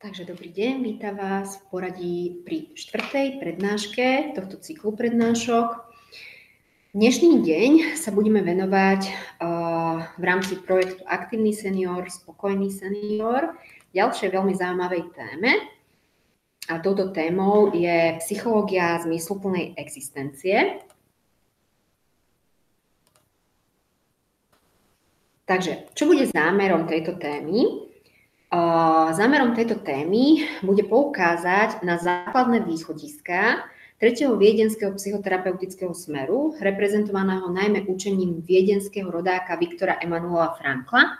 Takže dobrý deň, vítam vás v poradí pri 4. prednáške tohto cyklu prednášok. Dnešný deň sa budeme venovať v rámci projektu Aktívny senior, spokojný senior ďalšej veľmi zaujímavej téme. A touto témou je psychológia zmysluplnej existencie. Takže, čo bude zámerom tejto témy? Zámerom tejto témy bude poukázať na základné východiská 3. viedenského psychoterapeutického smeru, reprezentovaného najmä učením viedenského rodáka Viktora Emanuela Frankla.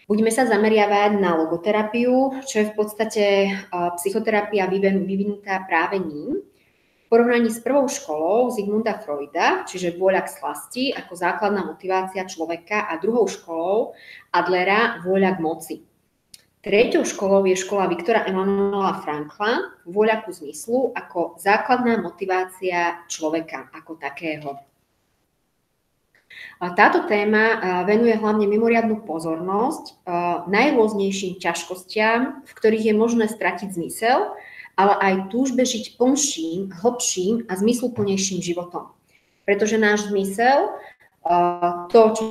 Budeme sa zameriavať na logoterapiu, čo je v podstate psychoterapia vyvinutá práve ním, v porovnaní s prvou školou Sigmunda Freuda, čiže vôľa k slasti ako základná motivácia človeka, a druhou školou Adlera vôľa k moci. Treťou školou je škola Viktora Emanuela Frankla, vôľa ku zmyslu ako základná motivácia človeka ako takého. Táto téma venuje hlavne mimoriadnu pozornosť najrôznejším ťažkostiam, v ktorých je možné stratiť zmysel, ale aj túžbe žiť plnším, hlbším a zmysluplnejším životom. Pretože náš zmysel, to, čo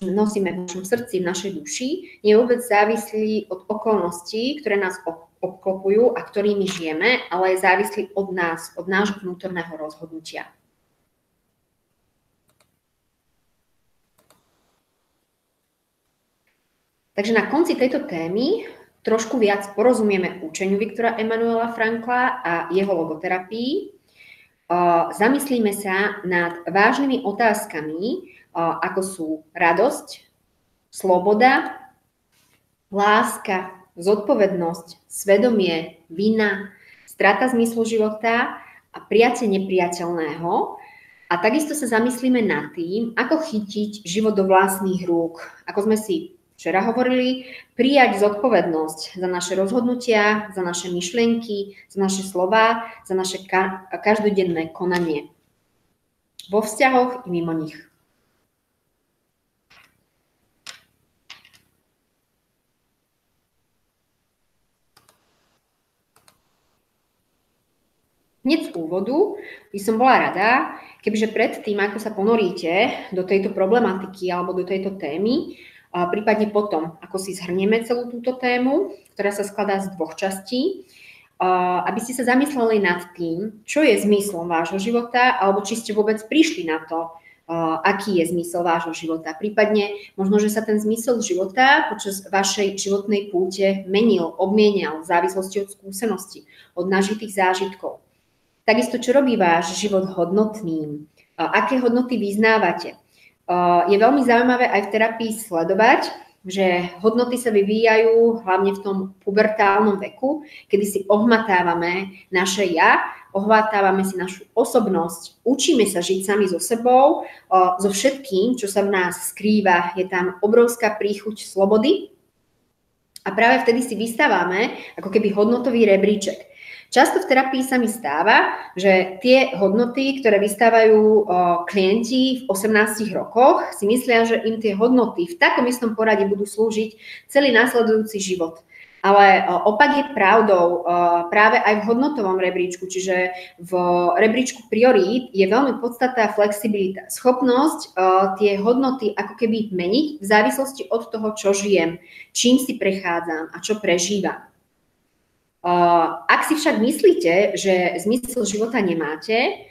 nosíme v našom srdci, v našej duši, je vôbec závislý od okolností, ktoré nás obklopujú a ktorými žijeme, ale je závislý od nás, od nášho vnútorného rozhodnutia. Takže na konci tejto témy trošku viac porozumieme učeniu Viktora Emanuela Frankla a jeho logoterapii. Zamyslíme sa nad vážnymi otázkami, ako sú radosť, sloboda, láska, zodpovednosť, svedomie, vina, strata zmyslu života a prijatie nepriateľného. A takisto sa zamyslíme nad tým, ako chytiť život do vlastných rúk. Ako sme si včera hovorili, prijať zodpovednosť za naše rozhodnutia, za naše myšlienky, za naše slová, za naše každodenné konanie. Vo vzťahoch i mimo nich. Hneď z úvodu by som bola rada, kebyže predtým, ako sa ponoríte do tejto problematiky alebo do tejto témy, prípadne potom, ako si zhrnieme celú túto tému, ktorá sa skladá z 2 častí, aby ste sa zamysleli nad tým, čo je zmyslom vášho života, alebo či ste vôbec prišli na to, aký je zmysel vášho života. Prípadne možno, že sa ten zmysel života počas vašej životnej púte menil, obmienial v závislosti od skúseností, od nažitých zážitkov. Takisto, čo robí váš život hodnotným, aké hodnoty vyznávate. Je veľmi zaujímavé aj v terapii sledovať, že hodnoty sa vyvíjajú hlavne v tom pubertálnom veku, kedy si ohmatávame naše ja, ohmatávame si našu osobnosť, učíme sa žiť sami so sebou, so všetkým, čo sa v nás skrýva. Je tam obrovská príchuť slobody a práve vtedy si vystávame ako keby hodnotový rebríček. Často v terapii sa mi stáva, že tie hodnoty, ktoré vystávajú klienti v 18 rokoch, si myslia, že im tie hodnoty v takom istom poradí budú slúžiť celý následujúci život. Ale opak je pravdou práve aj v hodnotovom rebríčku, čiže v rebríčku priorít je veľmi podstatná flexibilita, schopnosť tie hodnoty ako keby meniť v závislosti od toho, čo žijem, čím si prechádzam a čo prežívam. Ak si však myslíte, že zmysel života nemáte,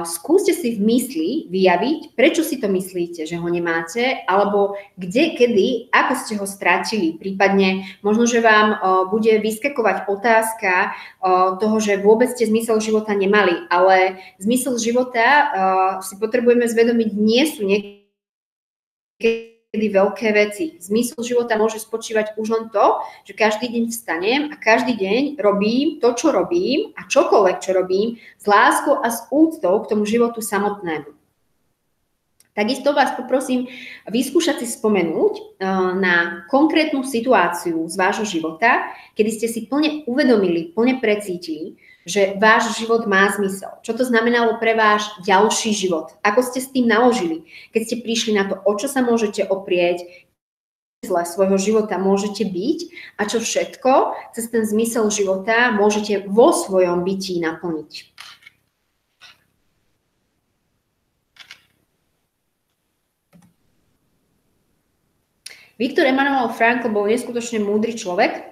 skúste si v mysli vyjaviť, prečo si to myslíte, že ho nemáte, alebo kde, kedy, ako ste ho stratili. Prípadne možno, že vám bude vyskakovať otázka toho, že vôbec ste zmysel života nemali, ale zmysel života si potrebujeme zvedomiť, nie sú niekedy veľké veci. Zmysel života môže spočívať už len to, že každý deň vstanem a každý deň robím to, čo robím a čokoľvek, čo robím, s láskou a s úctou k tomu životu samotnému. Takisto vás poprosím vyskúšať si spomenúť na konkrétnu situáciu z vášho života, kedy ste si plne uvedomili, plne precítili, že váš život má zmysel. Čo to znamenalo pre váš ďalší život? Ako ste s tým naložili? Keď ste prišli na to, o čo sa môžete oprieť, zmysle svojho života môžete byť a čo všetko cez ten zmysel života môžete vo svojom bytí naplniť. Viktor Emanuel Frankl bol neskutočne múdry človek.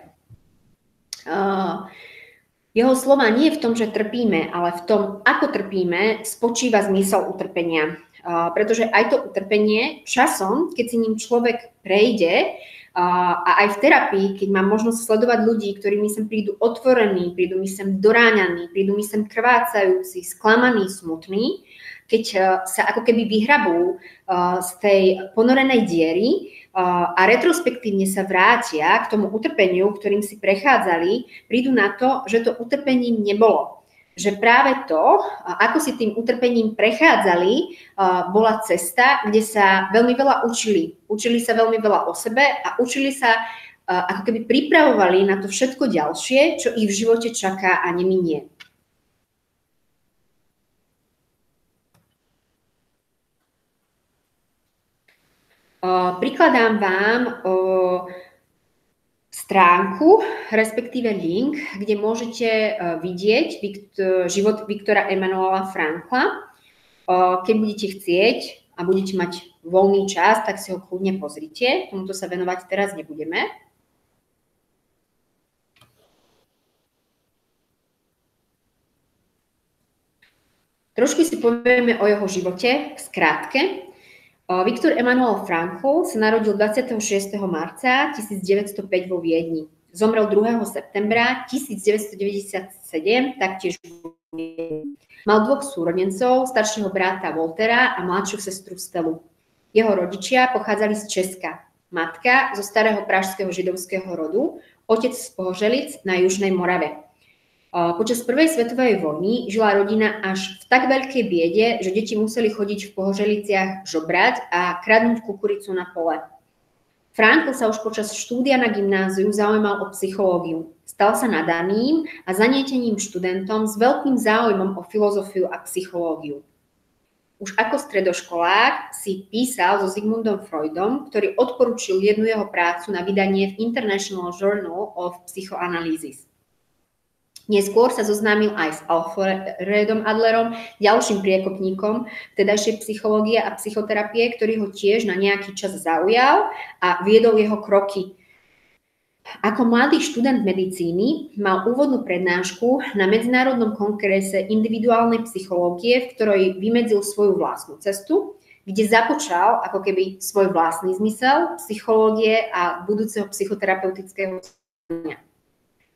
Jeho slova nie je v tom, že trpíme, ale v tom, ako trpíme, spočíva zmysel utrpenia. Pretože aj to utrpenie časom, keď si ním človek prejde, a aj v terapii, keď mám možnosť sledovať ľudí, ktorí mi sem prídu otvorení, prídu mi sem doráňaní, prídu mi sem krvácajúci, sklamaní, smutní, keď sa ako keby vyhrabú z tej ponorenej diery a retrospektívne sa vrátia k tomu utrpeniu, ktorým si prechádzali, prídu na to, že to utrpením nebolo. Že práve to, ako si tým utrpením prechádzali, bola cesta, kde sa veľmi veľa učili. Učili sa veľmi veľa o sebe a učili sa, ako keby pripravovali na to všetko ďalšie, čo ich v živote čaká a neminie. Prikladám vám stránku, respektíve link, kde môžete vidieť život Viktora Emanuela Frankla. Keď budete chcieť a budete mať voľný čas, tak si ho kľudne pozrite. Tomuto sa venovať teraz nebudeme. Trošku si povieme o jeho živote v skratke. Viktor Emanuel Frankl sa narodil 26. marca 1905 vo Viedni. Zomrel 2. septembra 1997, taktiež vo Viedni. Mal dvoch súrodencov, staršieho brata Voltera a mladšiu sestru Stelu. Jeho rodičia pochádzali z Česka. Matka zo starého pražského židovského rodu, otec z Pohoželic na Južnej Morave. Počas prvej svetovej vojny žila rodina až v tak veľkej biede, že deti museli chodiť v Pohoželiciach žobrať a kradnúť kukuricu na pole. Frankl sa už počas štúdia na gymnáziu zaujímal o psychológiu. Stal sa nadaným a zanietením študentom s veľkým záujmom o filozofiu a psychológiu. Už ako stredoškolák si písal so Sigmundom Freudom, ktorý odporučil jednu jeho prácu na vydanie v International Journal of Psychoanalysis. Neskôr sa zoznámil aj s Alfredom Adlerom, ďalším priekopníkom vtedajšej psychológie a psychoterapie, ktorý ho tiež na nejaký čas zaujal a viedol jeho kroky. Ako mladý študent medicíny mal úvodnú prednášku na Medzinárodnom kongrese individuálnej psychológie, v ktorej vymedzil svoju vlastnú cestu, kde započal ako keby svoj vlastný zmysel psychológie a budúceho psychoterapeutického vzdelania.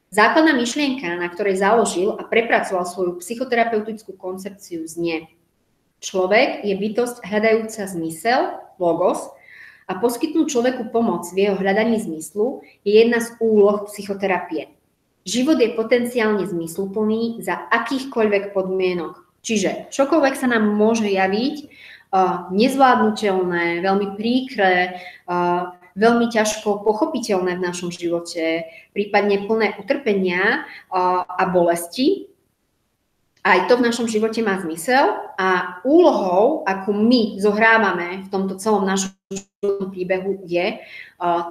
Základná myšlienka, na ktorej založil a prepracoval svoju psychoterapeutickú koncepciu, znie: človek je bytosť hľadajúca zmysel, logos, a poskytnúť človeku pomoc v jeho hľadaní zmyslu je jedna z úloh psychoterapie. Život je potenciálne zmysluplný za akýchkoľvek podmienok. Čiže čokoľvek sa nám môže javiť nezvládnutelné, veľmi príkré, veľmi ťažko pochopiteľné v našom živote, prípadne plné utrpenia a bolesti. Aj to v našom živote má zmysel a úlohou, akú my zohrávame v tomto celom našom životnom príbehu, je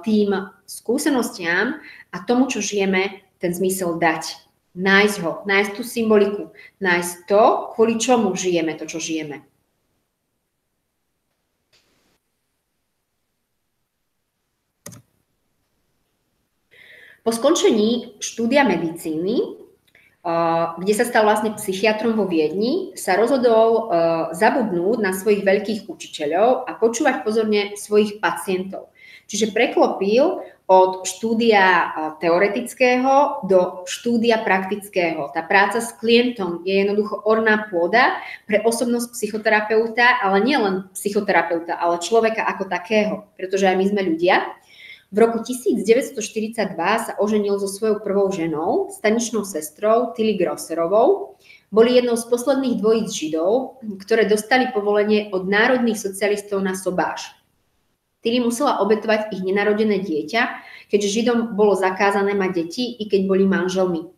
tým skúsenostiam a tomu, čo žijeme, ten zmysel dať. Nájsť ho, nájsť tú symboliku, nájsť to, kvôli čomu žijeme to, čo žijeme. Po skončení štúdia medicíny, kde sa stal vlastne psychiatrom vo Viedni, sa rozhodol zabudnúť na svojich veľkých učiteľov a počúvať pozorne svojich pacientov. Čiže preklopil od štúdia teoretického do štúdia praktického. Tá práca s klientom je jednoducho orná pôda pre osobnosť psychoterapeuta, ale nie len psychoterapeuta, ale človeka ako takého, pretože aj my sme ľudia. V roku 1942 sa oženil so svojou prvou ženou, staničnou sestrou Tilly Grosserovou. Boli jednou z posledných dvojíc Židov, ktoré dostali povolenie od národných socialistov na sobáš. Tilly musela obetovať ich nenarodené dieťa, keďže Židom bolo zakázané mať deti, i keď boli manželmi.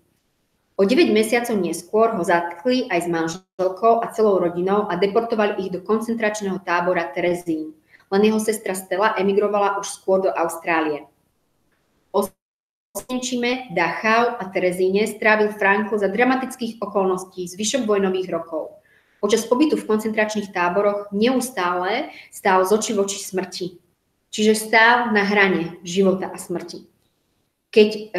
O 9 mesiacov neskôr ho zatkli aj s manželkou a celou rodinou a deportovali ich do koncentračného tábora Terezín. len jeho sestra Stella emigrovala už skôr do Austrálie. V Osvienčime, Dachau a Terezíne strávil Frankl za dramatických okolností zvyšok vojnových rokov. Počas pobytu v koncentračných táboroch neustále stál z očí v oči smrti. Čiže stál na hrane života a smrti. Keď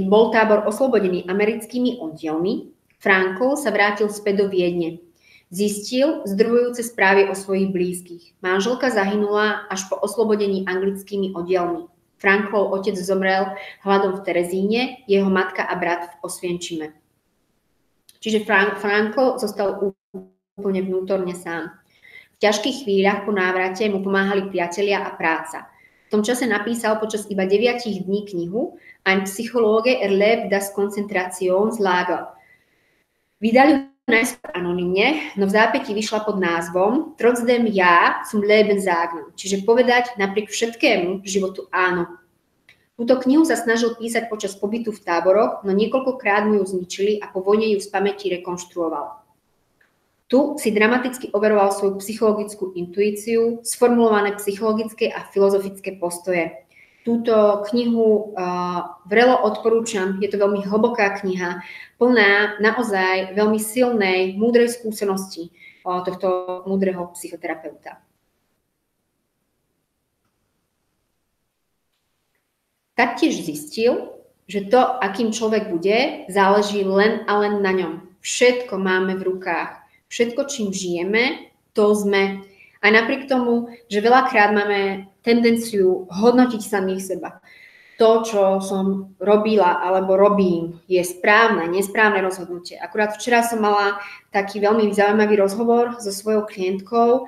bol tábor oslobodený americkými oddielmi, Frankl sa vrátil späť do Viedne. Zistil zdrvujúce správy o svojich blízkych. Manželka zahynula až po oslobodení anglickými oddielmi. Franklov otec zomrel hladom v Terezíne, jeho matka a brat v Osvienčime. Čiže Frankl zostal úplne vnútorne sám. V ťažkých chvíľach po návrate mu pomáhali priatelia a práca. V tom čase napísal počas iba 9 dní knihu Ein Psychologe erlebt das Konzentrationslager. Vydali ju najskôr anonymne, no v zápätí vyšla pod názvom Trotzdem ja zum Leben sagen, čiže povedať napriek všetkému životu áno. Túto knihu sa snažil písať počas pobytu v táboroch, no niekoľkokrát mu ju zničili a po vojne ju z pamäti rekonštruoval. Tu si dramaticky overoval svoju psychologickú intuíciu, sformulované psychologické a filozofické postoje. Túto knihu vrelo odporúčam, je to veľmi hlboká kniha, plná naozaj veľmi silnej, múdrej skúsenosti tohto múdreho psychoterapeuta. Taktiež zistil, že to, akým človek bude, záleží len a len na ňom. Všetko máme v rukách. Všetko, čím žijeme, to sme. Aj napriek tomu, že veľakrát máme tendenciu hodnotiť samých seba. To, čo som robila alebo robím, je správne, nesprávne rozhodnutie. Akurát včera som mala taký veľmi zaujímavý rozhovor so svojou klientkou,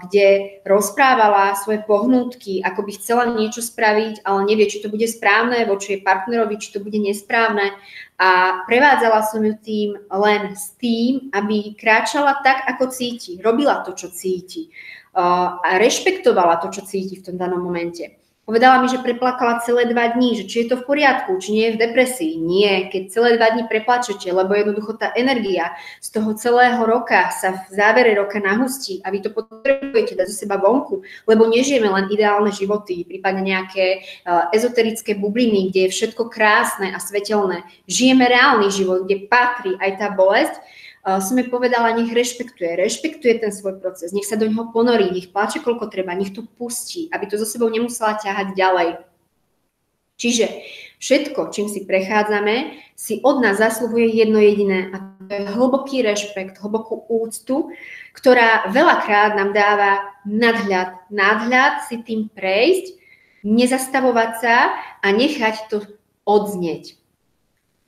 kde rozprávala svoje pohnútky, ako by chcela niečo spraviť, ale nevie, či to bude správne voči jej partnerovi, či to bude nesprávne. A prevádzala som ju tým len s tým, aby kráčala tak, ako cíti. Robila to, čo cíti. A rešpektovala to, čo cíti v tom danom momente. Povedala mi, že preplakala celé 2 dní, že či je to v poriadku, či nie je v depresii. Nie, keď celé 2 dní preplačete, lebo jednoducho tá energia z toho celého roka sa v závere roka nahustí a vy to potrebujete dať zo seba vonku, lebo nežijeme len ideálne životy, prípadne nejaké ezoterické bubliny, kde je všetko krásne a svetelné. Žijeme reálny život, kde patrí aj tá bolesť. Som jej povedala, nech rešpektuje ten svoj proces, nech sa do neho ponorí, nech pláče koľko treba, nech to pustí, aby to zo sebou nemusela ťahať ďalej. Čiže všetko, čím si prechádzame, si od nás zasluhuje jedno jediné a to je hlboký rešpekt, hlbokú úctu, ktorá veľakrát nám dáva nadhľad si tým prejsť, nezastavovať sa a nechať to odznieť.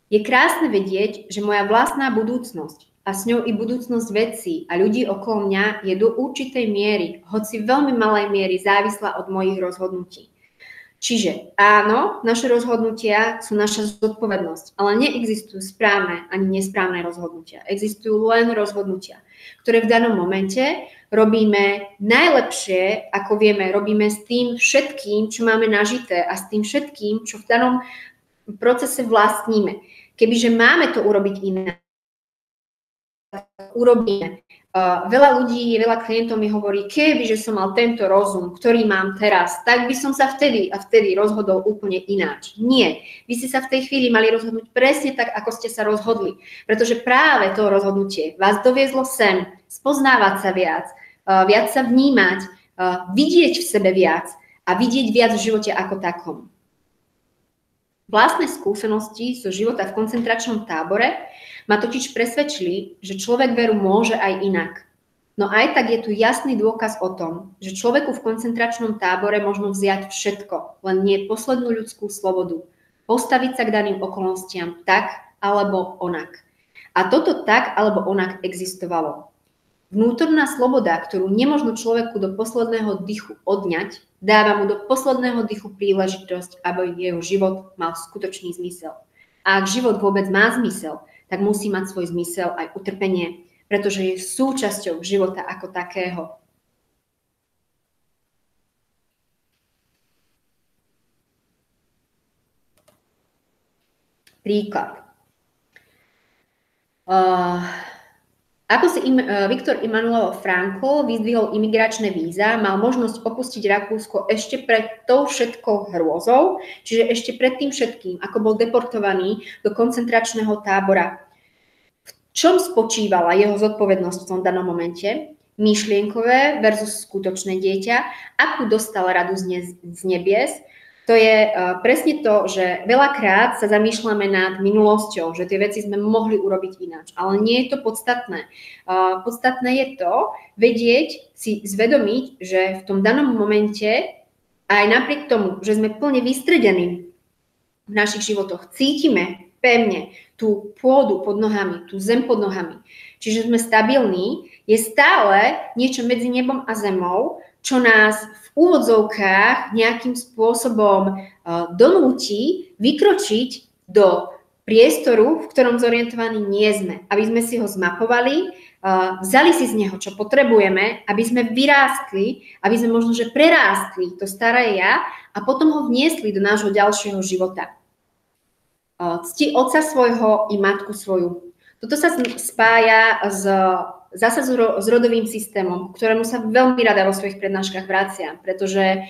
Je krásne vedieť, že moja vlastná budúcnosť a s ňou i budúcnosť vecí a ľudí okolo mňa je do určitej miery, hoci veľmi malej miery, závislá od mojich rozhodnutí. Čiže áno, naše rozhodnutia sú naša zodpovednosť, ale neexistujú správne ani nesprávne rozhodnutia. Existujú len rozhodnutia, ktoré v danom momente robíme najlepšie, ako vieme, robíme s tým všetkým, čo máme nažité a s tým všetkým, čo v danom procese vlastníme. Kebyže máme to urobiť iné, urobíme. Veľa ľudí, veľa klientov mi hovorí, kebyže som mal tento rozum, ktorý mám teraz, tak by som sa vtedy a vtedy rozhodol úplne ináč. Nie. Vy ste sa v tej chvíli mali rozhodnúť presne tak, ako ste sa rozhodli. Pretože práve to rozhodnutie vás doviezlo sem, spoznávať sa viac sa vnímať, vidieť v sebe viac a vidieť viac v živote ako takom. Vlastné skúsenosti zo života v koncentračnom tábore ma totiž presvedčili, že človek veru môže aj inak. No aj tak je tu jasný dôkaz o tom, že človeku v koncentračnom tábore možno vziať všetko, len nie poslednú ľudskú slobodu. Postaviť sa k daným okolnostiam tak alebo onak. A toto tak alebo onak existovalo. Vnútorná sloboda, ktorú nemožno človeku do posledného dychu odňať, dáva mu do posledného dychu príležitosť, aby jeho život mal skutočný zmysel. A ak život vôbec má zmysel, tak musí mať svoj zmysel aj utrpenie, pretože je súčasťou života ako takého. Príklad. Ako si Viktor Immanuel Frankl vyzdvihol imigračné víza, mal možnosť opustiť Rakúsko ešte pred tou všetkou hrôzou, čiže ešte pred tým všetkým, ako bol deportovaný do koncentračného tábora. V čom spočívala jeho zodpovednosť v tom danom momente? Myšlienkové versus skutočné dieťa, akú dostal radu z nebies. To je presne to, že veľakrát sa zamýšľame nad minulosťou, že tie veci sme mohli urobiť ináč, ale nie je to podstatné. Podstatné je to vedieť, si zvedomiť, že v tom danom momente, aj napriek tomu, že sme plne vystredení v našich životoch, cítime pevne tú pôdu pod nohami, tú zem pod nohami, čiže sme stabilní, je stále niečo medzi nebom a zemou, čo nás v úvodzovkách nejakým spôsobom donúti vykročiť do priestoru, v ktorom zorientovaní nie sme. Aby sme si ho zmapovali, vzali si z neho, čo potrebujeme, aby sme vyrástli, aby sme možno, že prerástli to staré ja a potom ho vniesli do nášho ďalšieho života. Cti otca svojho i matku svoju. Toto sa spája zasa s rodovým systémom, ktorému sa veľmi rada vo svojich prednáškach vraciam, pretože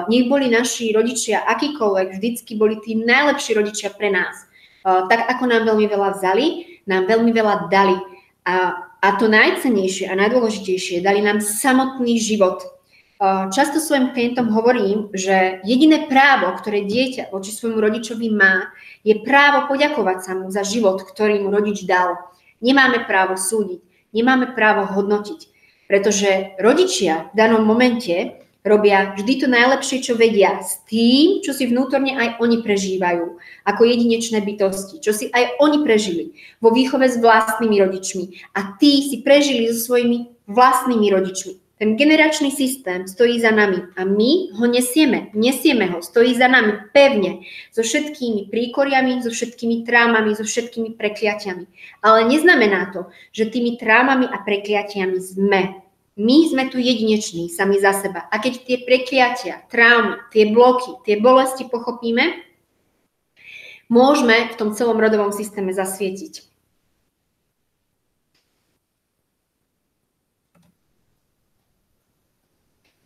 nech boli naši rodičia akýkoľvek, vždycky boli tí najlepší rodičia pre nás. Tak ako nám veľmi veľa vzali, nám veľmi veľa dali. A to najcennejšie a najdôležitejšie, dali nám samotný život. Často svojim klientom hovorím, že jediné právo, ktoré dieťa voči svojmu rodičovi má, je právo poďakovať sa mu za život, ktorý mu rodič dal. Nemáme právo súdiť. Nemáme právo hodnotiť, pretože rodičia v danom momente robia vždy to najlepšie, čo vedia, s tým, čo si vnútorne aj oni prežívajú, ako jedinečné bytosti, čo si aj oni prežili vo výchove s vlastnými rodičmi a tí si prežili so svojimi vlastnými rodičmi. Ten generačný systém stojí za nami a my ho nesieme ho, stojí za nami pevne, so všetkými príkoriami, so všetkými trámami, so všetkými prekliatiami. Ale neznamená to, že tými trámami a prekliatiami sme. My sme tu jedineční sami za seba. A keď tie prekliatia, trámy, tie bloky, tie bolesti pochopíme, môžeme v tom celom rodovom systéme zasvietiť.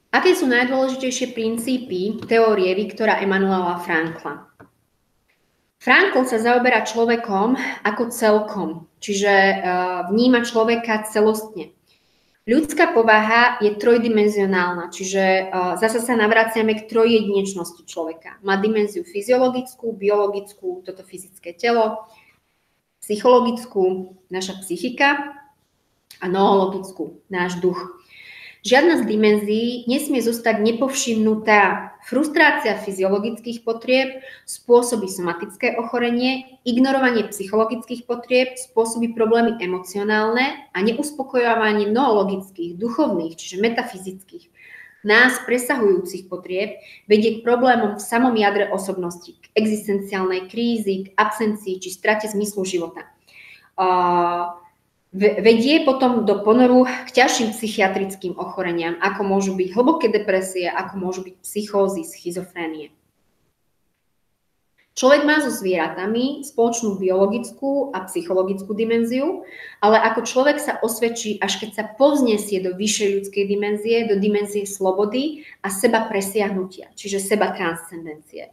Aké sú najdôležitejšie princípy teórie Viktora Immanuela Frankla? Frankl sa zaoberá človekom ako celkom, čiže vníma človeka celostne. Ľudská povaha je trojdimenzionálna, čiže zase sa navraciame k trojjedinečnosti človeka. Má dimenziu fyziologickú, biologickú, toto fyzické telo, psychologickú, naša psychika a noologickú, náš duch. Žiadna z dimenzií nesmie zostať nepovšimnutá. Frustrácia fyziologických potrieb spôsobí somatické ochorenie, ignorovanie psychologických potrieb spôsobí problémy emocionálne a neuspokojovanie noologických, duchovných, čiže metafyzických, nás presahujúcich potrieb vedie k problémom v samom jadre osobnosti, k existenciálnej krízi, k absencii či strate zmyslu života. Vedie potom do ponoru k ťažším psychiatrickým ochoreniam, ako môžu byť hlboké depresie, ako môžu byť psychózy, schizofrénie. Človek má so zvieratami spoločnú biologickú a psychologickú dimenziu, ale ako človek sa osvedčí, až keď sa povznesie do vyššej ľudskej dimenzie, do dimenzie slobody a seba presiahnutia, čiže seba transcendencie.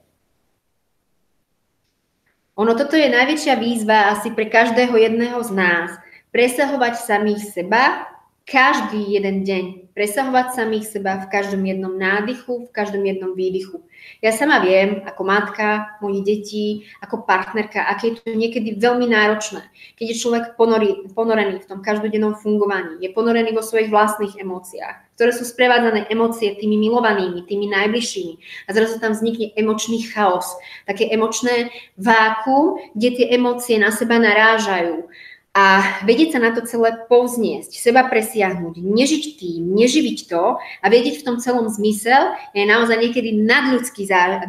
Toto je najväčšia výzva asi pre každého jedného z nás, presahovať samých seba každý jeden deň. Presahovať samých seba v každom jednom nádychu, v každom jednom výdychu. Ja sama viem, ako matka mojich detí, ako partnerka, aké je to niekedy veľmi náročné, keď je človek ponorený v tom každodennom fungovaní, je ponorený vo svojich vlastných emóciách, ktoré sú sprevádzané emócie tými milovanými, tými najbližšími. A zrazu tam vznikne emočný chaos, také emočné vákuum, kde tie emócie na seba narážajú. A vedieť sa na to celé povzniesť, seba presiahnuť, nežiť tým, neživiť to a vedieť v tom celom zmysel je naozaj niekedy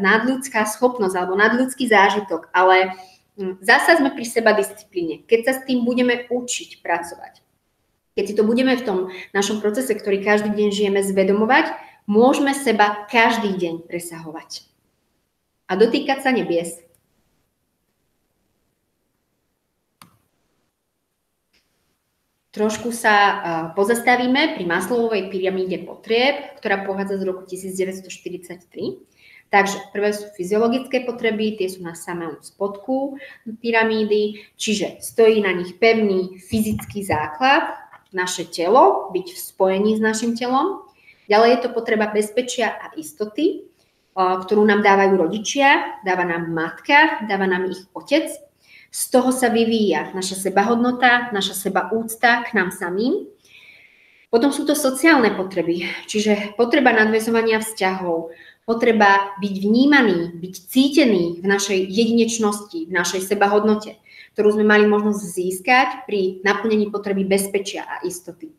nadľudská schopnosť alebo nadľudský zážitok, ale zasa sme pri seba disciplíne, keď sa s tým budeme učiť pracovať. Keď si to budeme v tom našom procese, ktorý každý deň žijeme, zvedomovať, môžeme seba každý deň presahovať a dotýkať sa nebies. trošku sa pozastavíme pri Maslowovej pyramíde potrieb, ktorá pochádza z roku 1943. Takže prvé sú fyziologické potreby, tie sú na samom spodku pyramídy, čiže stojí na nich pevný fyzický základ, naše telo, byť v spojení s našim telom. Ďalej je to potreba bezpečia a istoty, ktorú nám dávajú rodičia, dáva nám matka, dáva nám ich otec. Z toho sa vyvíja naša sebahodnota, naša sebaúcta k nám samým. Potom sú to sociálne potreby, čiže potreba nadväzovania vzťahov, potreba byť vnímaný, byť cítený v našej jedinečnosti, v našej sebahodnote, ktorú sme mali možnosť získať pri naplnení potreby bezpečia a istoty.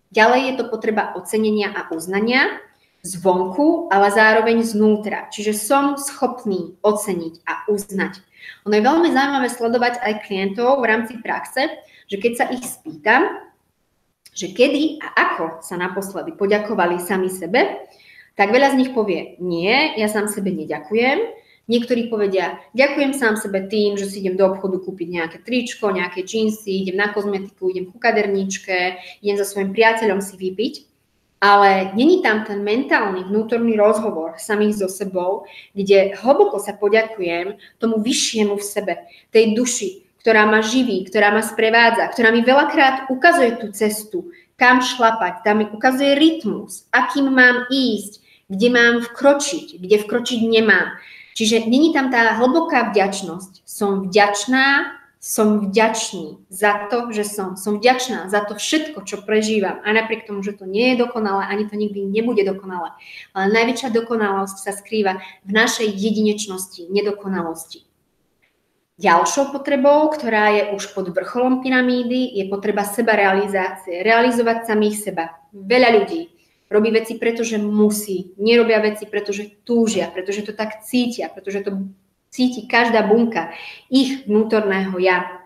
Ďalej je to potreba ocenenia a uznania zvonku, ale zároveň znútra. Čiže som schopný oceniť a uznať. Ono je veľmi zaujímavé sledovať aj klientov v rámci praxe, že keď sa ich spýtam, že kedy a ako sa naposledy poďakovali sami sebe, tak veľa z nich povie, nie, ja sám sebe neďakujem. Niektorí povedia, ďakujem sám sebe tým, že si idem do obchodu kúpiť nejaké tričko, nejaké džínsy, idem na kozmetiku, idem ku kaderníčke, idem so svojím priateľom si vypiť. Ale není tam ten mentálny vnútorný rozhovor samých so sebou, kde hlboko sa poďakujem tomu vyššiemu v sebe, tej duši, ktorá ma živí, ktorá ma sprevádza, ktorá mi veľakrát ukazuje tú cestu, kam šlapať, tam mi ukazuje rytmus, akým mám ísť, kde mám vkročiť, kde vkročiť nemám. Čiže není tam tá hlboká vďačnosť. Som vďačná, som vďačný za to, že som vďačná za to všetko, čo prežívam. A napriek tomu, že to nie je dokonalé, ani to nikdy nebude dokonalé. Ale najväčšia dokonalosť sa skrýva v našej jedinečnosti, nedokonalosti. Ďalšou potrebou, ktorá je už pod vrcholom pyramídy, je potreba sebarealizácie, realizovať samých seba. Veľa ľudí robí veci, pretože musí, nerobia veci, pretože túžia, pretože to tak cítia, pretože to cíti každá bunka ich vnútorného ja.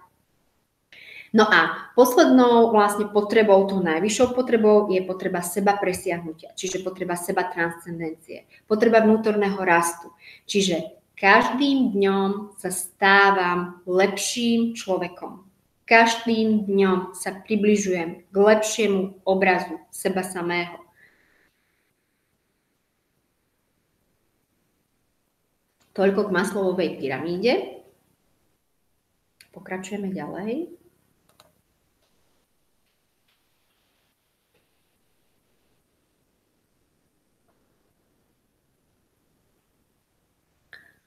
No a poslednou vlastne potrebou, tou najvyššou potrebou je potreba seba presiahnutia, čiže potreba seba transcendencie, potreba vnútorného rastu. Čiže každým dňom sa stávam lepším človekom. Každým dňom sa približujem k lepšiemu obrazu seba samého. Toľko k Maslowovej pyramíde. Pokračujeme ďalej.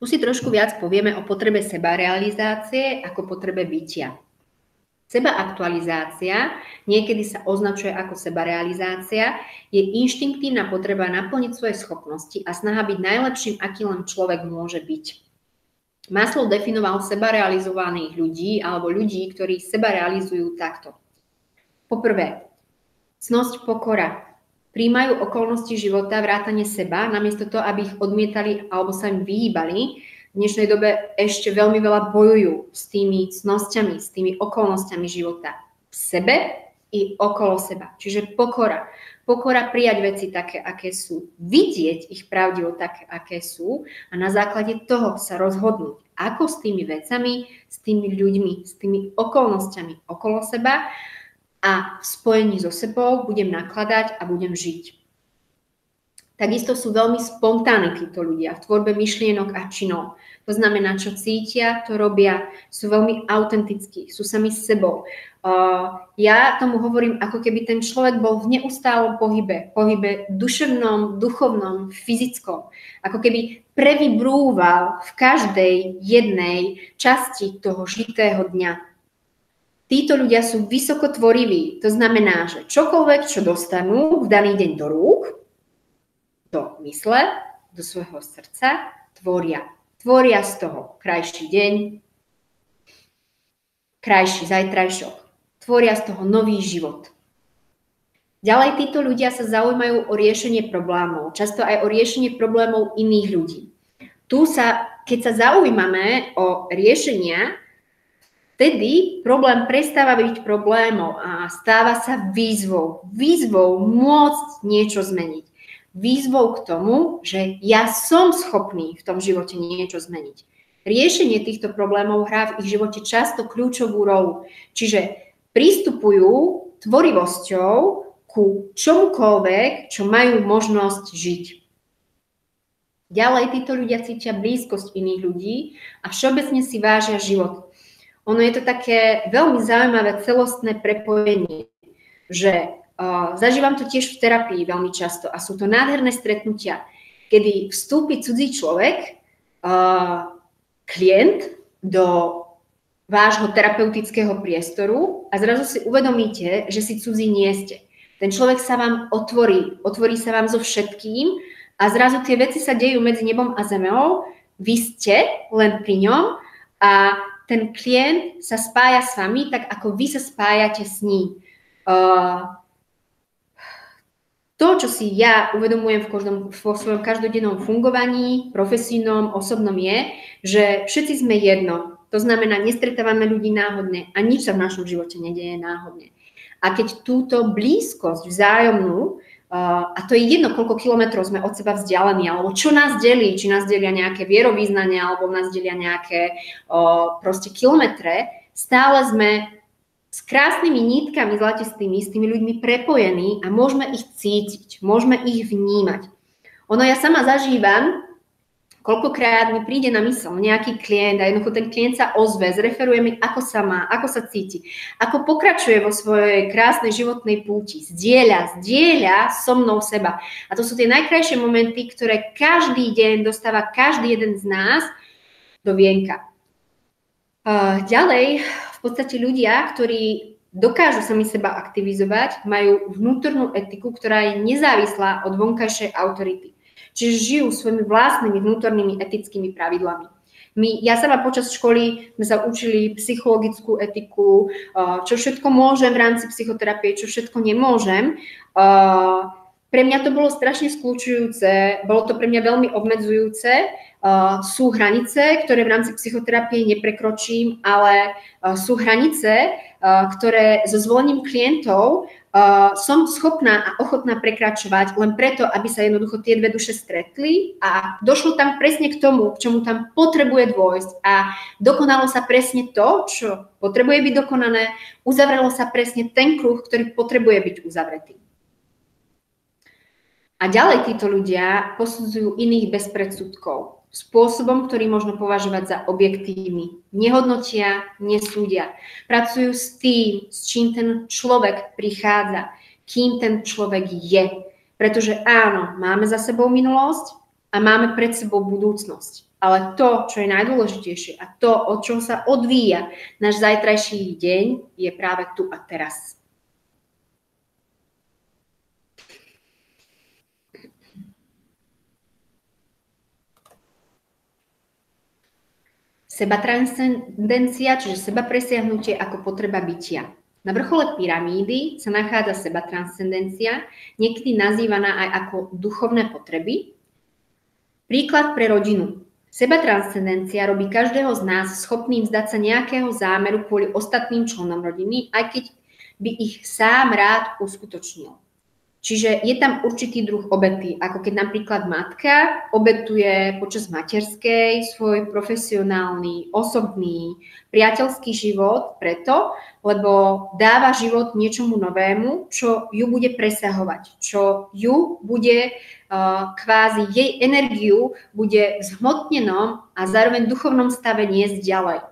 Tu si trošku viac povieme o potrebe sebarealizácie ako potrebe bytia. Sebaaktualizácia, niekedy sa označuje ako sebarealizácia, je inštinktívna potreba naplniť svoje schopnosti a snaha byť najlepším, aký len človek môže byť. Maslow definoval sebarealizovaných ľudí alebo ľudí, ktorí seba realizujú takto. Poprvé, cnosť pokora. Prijímajú okolnosti života, vrátane seba, namiesto toho, aby ich odmietali alebo sa im vyhýbali. V dnešnej dobe ešte veľmi veľa bojujú s tými cnosťami, s tými okolnostiami života v sebe i okolo seba. Čiže pokora. Pokora prijať veci také, aké sú, vidieť ich pravdivo také, aké sú a na základe toho sa rozhodnúť, ako s tými vecami, s tými ľuďmi, s tými okolnostiami okolo seba a v spojení so sebou budem nakladať a budem žiť. Takisto sú veľmi spontánni títo ľudia v tvorbe myšlienok a činov. To znamená, čo cítia, to robia. Sú veľmi autentickí, sú sami s sebou. Ja tomu hovorím, ako keby ten človek bol v neustálom pohybe duševnom, duchovnom, fyzickom. Ako keby previbrúval v každej jednej časti toho žitého dňa. Títo ľudia sú vysoko tvoriví. To znamená, že čokoľvek, čo dostanú v daný deň do rúk, do mysle, do svojho srdca, tvoria. Tvoria z toho krajší deň, krajší zajtrajšok. Tvoria z toho nový život. Ďalej títo ľudia sa zaujímajú o riešenie problémov, často aj o riešenie problémov iných ľudí. Keď sa zaujímame o riešenia, vtedy problém prestáva byť problémom a stáva sa výzvou. Výzvou môcť niečo zmeniť. Výzvou k tomu, že ja som schopný v tom živote niečo zmeniť. Riešenie týchto problémov hrá v ich živote často kľúčovú rolu. Čiže pristupujú tvorivosťou ku čomukoľvek, čo majú možnosť žiť. Ďalej títo ľudia cítia blízkosť iných ľudí a všeobecne si vážia život. Ono je to také veľmi zaujímavé celostné prepojenie, že zažívam to tiež v terapii veľmi často a sú to nádherné stretnutia, kedy vstúpi cudzí človek, klient do vášho terapeutického priestoru a zrazu si uvedomíte, že si cudzí nie ste. Ten človek sa vám otvorí sa vám so všetkým a zrazu tie veci sa dejú medzi nebom a zemou, vy ste len pri ňom a ten klient sa spája s vami tak, ako vy sa spájate s ním. To, čo si ja uvedomujem vo svojom každodennom fungovaní, profesijnom, osobnom je, že všetci sme jedno. To znamená, nestretávame ľudí náhodne a nič sa v našom živote nedieje náhodne. A keď túto blízkosť vzájomnú, a to je jedno, koľko kilometrov sme od seba vzdialení, alebo čo nás delí, či nás delia nejaké vierovýznania, alebo nás delia nejaké proste kilometre, stále sme s krásnymi nítkami zlatistými, s tými ľuďmi prepojení a môžeme ich cítiť, môžeme ich vnímať. Ono ja sama zažívam, koľkokrát mi príde na mysl nejaký klient a jednoducho ten klient sa ozve, zreferuje mi, ako sa má, ako sa cíti, ako pokračuje vo svojej krásnej životnej púti, zdieľa so mnou seba. A to sú tie najkrajšie momenty, ktoré každý deň dostáva každý jeden z nás do vienka. Ďalej, v podstate ľudia, ktorí dokážu sami seba aktivizovať, majú vnútornú etiku, ktorá je nezávislá od vonkajšej autority. Čiže žijú svojimi vlastnými vnútornými etickými pravidlami. Ja sama počas školy sme sa učili psychologickú etiku, čo všetko môžem v rámci psychoterapie, čo všetko nemôžem. Pre mňa to bolo strašne skľučujúce, bolo to pre mňa veľmi obmedzujúce. Sú hranice, ktoré v rámci psychoterapie neprekročím, ale sú hranice, ktoré so zvolením klientov som schopná a ochotná prekračovať len preto, aby sa jednoducho tie dve duše stretli a došlo tam presne k tomu, k čomu tam potrebuje dôjsť a dokonalo sa presne to, čo potrebuje byť dokonané, uzavrelo sa presne ten kruh, ktorý potrebuje byť uzavretý. A ďalej títo ľudia posudzujú iných bez predsudkov, spôsobom, ktorý možno považovať za objektívny. Nehodnotia, nesúdia. Pracujú s tým, s čím ten človek prichádza, kým ten človek je. Pretože áno, máme za sebou minulosť a máme pred sebou budúcnosť. Ale to, čo je najdôležitejšie a to, od čoho sa odvíja náš zajtrajší deň, je práve tu a teraz. Sebatranscendencia, čiže seba presiahnutie ako potreba bytia. Na vrchole pyramídy sa nachádza sebatranscendencia, niekedy nazývaná aj ako duchovné potreby. Príklad pre rodinu. Sebatranscendencia robí každého z nás schopným vzdať sa nejakého zámeru kvôli ostatným členom rodiny, aj keď by ich sám rád uskutočnil. Čiže je tam určitý druh obety, ako keď napríklad matka obetuje počas materskej svoj profesionálny, osobný, priateľský život preto, lebo dáva život niečomu novému, čo ju bude presahovať, čo ju bude kvázi jej energiu bude v zhmotnenom a zároveň duchovnom stave niesť ďalej.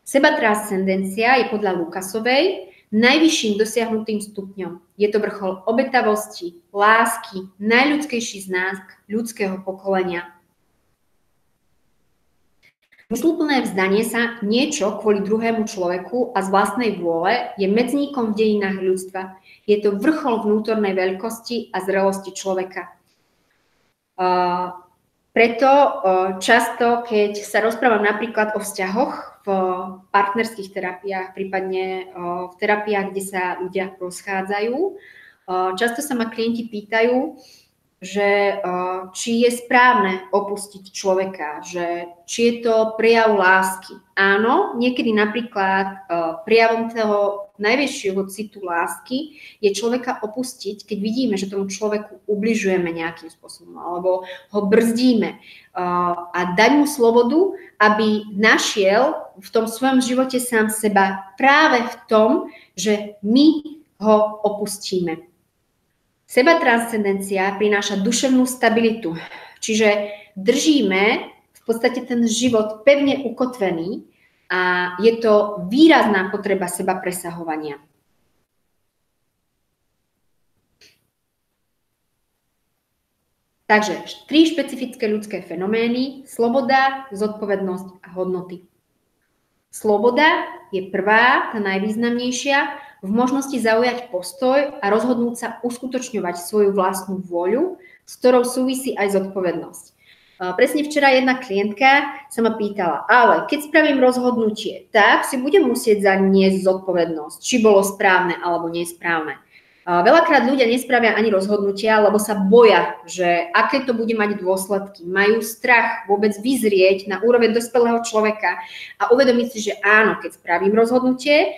Sebatranscendencia je podľa Lukasovej najvyšším dosiahnutým stupňom. Je to vrchol obetavosti, lásky, najľudskejší znak ľudského pokolenia. Zmysluplné vzdanie sa niečo kvôli druhému človeku a z vlastnej vôle je medzníkom v dejinách ľudstva. Je to vrchol vnútornej veľkosti a zrelosti človeka. Preto často, keď sa rozprávam napríklad o vzťahoch v partnerských terapiách, prípadne v terapiách, kde sa ľudia rozchádzajú, často sa ma klienti pýtajú, že či je správne opustiť človeka, že či je to prejav lásky. Áno, niekedy napríklad prejavom toho najväčšieho citu lásky je človeka opustiť, keď vidíme, že tomu človeku ubližujeme nejakým spôsobom alebo ho brzdíme a dať mu slobodu, aby našiel v tom svojom živote sám seba práve v tom, že my ho opustíme. Seba transcendencia prináša duševnú stabilitu, čiže držíme v podstate ten život pevne ukotvený a je to výrazná potreba seba presahovania. Takže 3 špecifické ľudské fenomény: sloboda, zodpovednosť a hodnoty. Sloboda je prvá, tá najvýznamnejšia, v možnosti zaujať postoj a rozhodnúť sa uskutočňovať svoju vlastnú vôľu, s ktorou súvisí aj zodpovednosť. Presne včera jedna klientka sa ma pýtala, ale keď spravím rozhodnutie, tak si budem musieť za niesť zodpovednosť, či bolo správne alebo nesprávne. Veľakrát ľudia nespravia ani rozhodnutia, lebo sa boja, že aké to bude mať dôsledky. Majú strach vôbec vyzrieť na úroveň dospelého človeka a uvedomiť si, že áno, keď spravím rozhodnutie,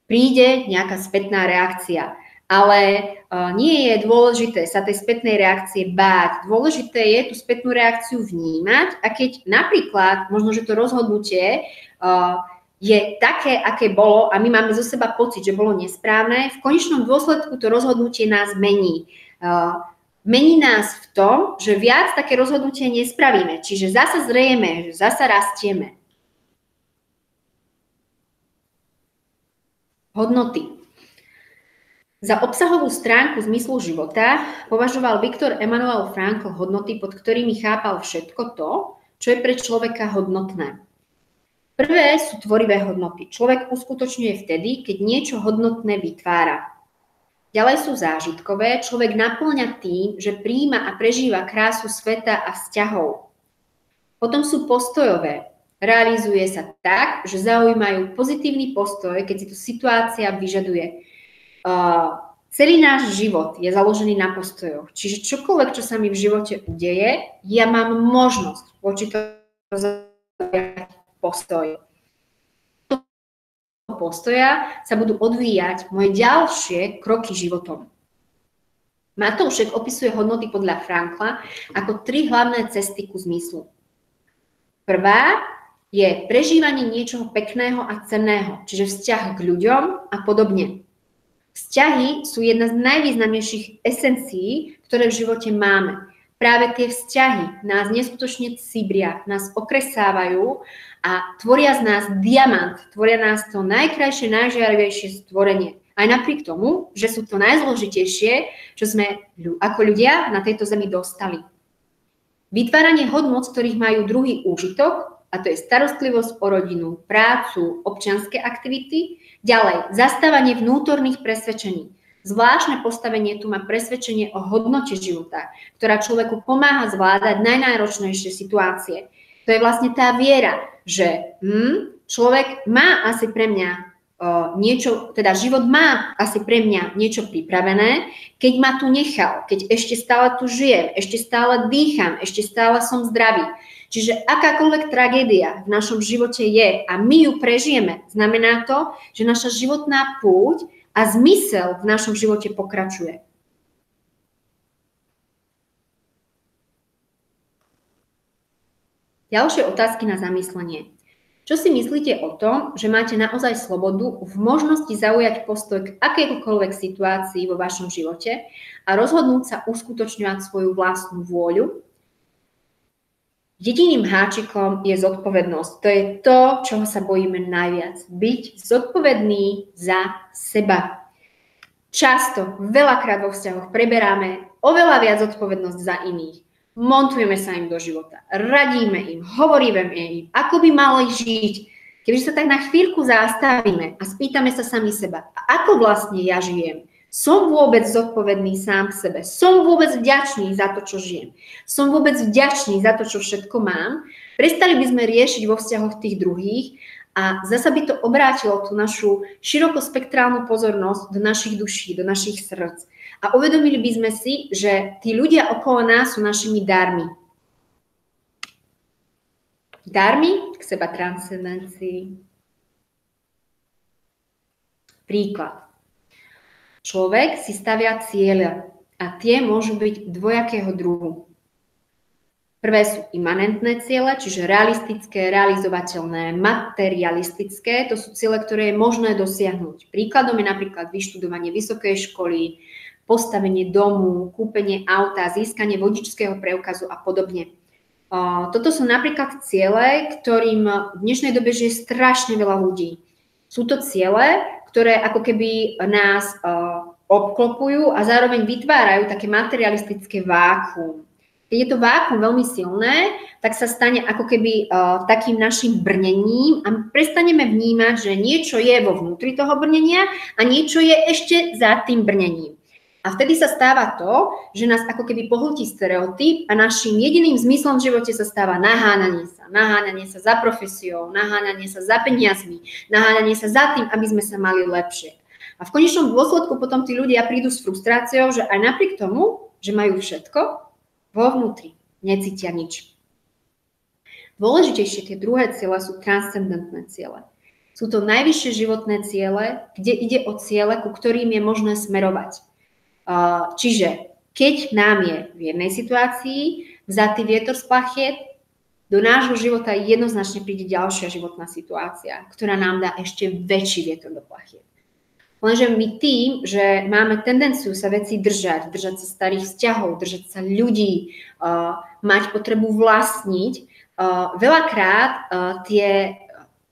príde nejaká spätná reakcia. Ale nie je dôležité sa tej spätnej reakcie báť. Dôležité je tú spätnú reakciu vnímať a keď napríklad možno, že to rozhodnutie je také, aké bolo a my máme zo seba pocit, že bolo nesprávne, v konečnom dôsledku to rozhodnutie nás mení. Mení nás v tom, že viac také rozhodnutie nespravíme, čiže zasa zrejeme, že zasa rastieme. Hodnoty. Za obsahovú stránku zmyslu života považoval Viktor Emanuel Frankl hodnoty, pod ktorými chápal všetko to, čo je pre človeka hodnotné. Prvé sú tvorivé hodnoty. Človek uskutočňuje vtedy, keď niečo hodnotné vytvára. Ďalej sú zážitkové. Človek naplňa tým, že prijíma a prežíva krásu sveta a vzťahov. Potom sú postojové. Realizuje sa tak, že zaujímajú pozitívny postoj, keď si to situácia vyžaduje. Celý náš život je založený na postojoch. Čiže čokoľvek, čo sa mi v živote udeje, ja mám možnosť voči tomu postoj. Postoja sa budú odvíjať moje ďalšie kroky životom. Matoušek opisuje hodnoty podľa Frankla ako 3 hlavné cesty ku zmyslu. Prvá je prežívanie niečoho pekného a cenného, čiže vzťah k ľuďom a podobne. Vzťahy sú jedna z najvýznamnejších esencií, ktoré v živote máme. Práve tie vzťahy nás neskutočne cibria, nás okresávajú a tvoria z nás diamant, tvoria nás to najkrajšie, najžiarivejšie stvorenie. Aj napriek tomu, že sú to najzložitejšie, čo sme ako ľudia na tejto zemi dostali. Vytváranie hodnôt, z ktorých majú druhý úžitok, a to je starostlivosť o rodinu, prácu, občianske aktivity, ďalej zastávanie vnútorných presvedčení. Zvláštne postavenie tu má presvedčenie o hodnote života, ktorá človeku pomáha zvládať najnáročnejšie situácie. To je vlastne tá viera, že človek má asi pre mňa niečo, teda život má asi pre mňa niečo pripravené, keď ma tu nechal, keď ešte stále tu žijem, ešte stále dýcham, ešte stále som zdravý. Čiže akákoľvek tragédia v našom živote je a my ju prežijeme, znamená to, že naša životná púť a zmysel v našom živote pokračuje. Ďalšie otázky na zamyslenie. Čo si myslíte o tom, že máte naozaj slobodu v možnosti zaujať postoj k akejkoľvek situácii vo vašom živote a rozhodnúť sa uskutočňovať svoju vlastnú vôľu? Jediným háčikom je zodpovednosť. To je to, čoho sa bojíme najviac. Byť zodpovedný za seba. Často, veľakrát vo vzťahoch preberáme oveľa viac zodpovednosť za iných. Montujeme sa im do života, radíme im, hovoríme im, ako by mali žiť. Keďže sa tak na chvíľku zastavíme a spýtame sa sami seba, ako vlastne ja žijem? Som vôbec zodpovedný sám k sebe? Som vôbec vďačný za to, čo žijem? Som vôbec vďačný za to, čo všetko mám? Prestali by sme riešiť vo vzťahoch tých druhých a zasa by to obrátilo tú našu širokospektrálnu pozornosť do našich duší, do našich srdc. A uvedomili by sme si, že tí ľudia okolo nás sú našimi darmi. Darmi k seba transcendencii. Príklad. Človek si stavia cieľa a tie môžu byť dvojakého druhu. Prvé sú imanentné ciele, čiže realistické, realizovateľné, materialistické. To sú ciele, ktoré je možné dosiahnuť. Príkladom je napríklad vyštudovanie vysokej školy, postavenie domu, kúpenie auta, získanie vodičského preukazu a podobne. Toto sú napríklad ciele, ktorým v dnešnej dobe žije strašne veľa ľudí. Sú to ciele, ktoré ako keby nás obklopujú a zároveň vytvárajú také materialistické vákuum. Keď je to vákuum veľmi silné, tak sa stane ako keby takým našim brnením a prestaneme vnímať, že niečo je vo vnútri toho brnenia a niečo je ešte za tým brnením. A vtedy sa stáva to, že nás ako keby pohltí stereotyp a našim jediným zmyslom v živote sa stáva naháňanie sa za profesiou, naháňanie sa za peniazmi, naháňanie sa za tým, aby sme sa mali lepšie. A v konečnom dôsledku potom tí ľudia prídu s frustráciou, že aj napriek tomu, že majú všetko, vo vnútri necítia nič. Dôležitejšie tie druhé ciele sú transcendentné ciele. Sú to najvyššie životné ciele, kde ide o ciele, ku ktorým je možné smerovať. Čiže keď nám je v jednej situácii vzatý vietor z plachiet, do nášho života jednoznačne príde ďalšia životná situácia, ktorá nám dá ešte väčší vietor do plachiet. Lenže my tým, že máme tendenciu sa veci držať sa starých vzťahov, držať sa ľudí, mať potrebu vlastniť, veľakrát tie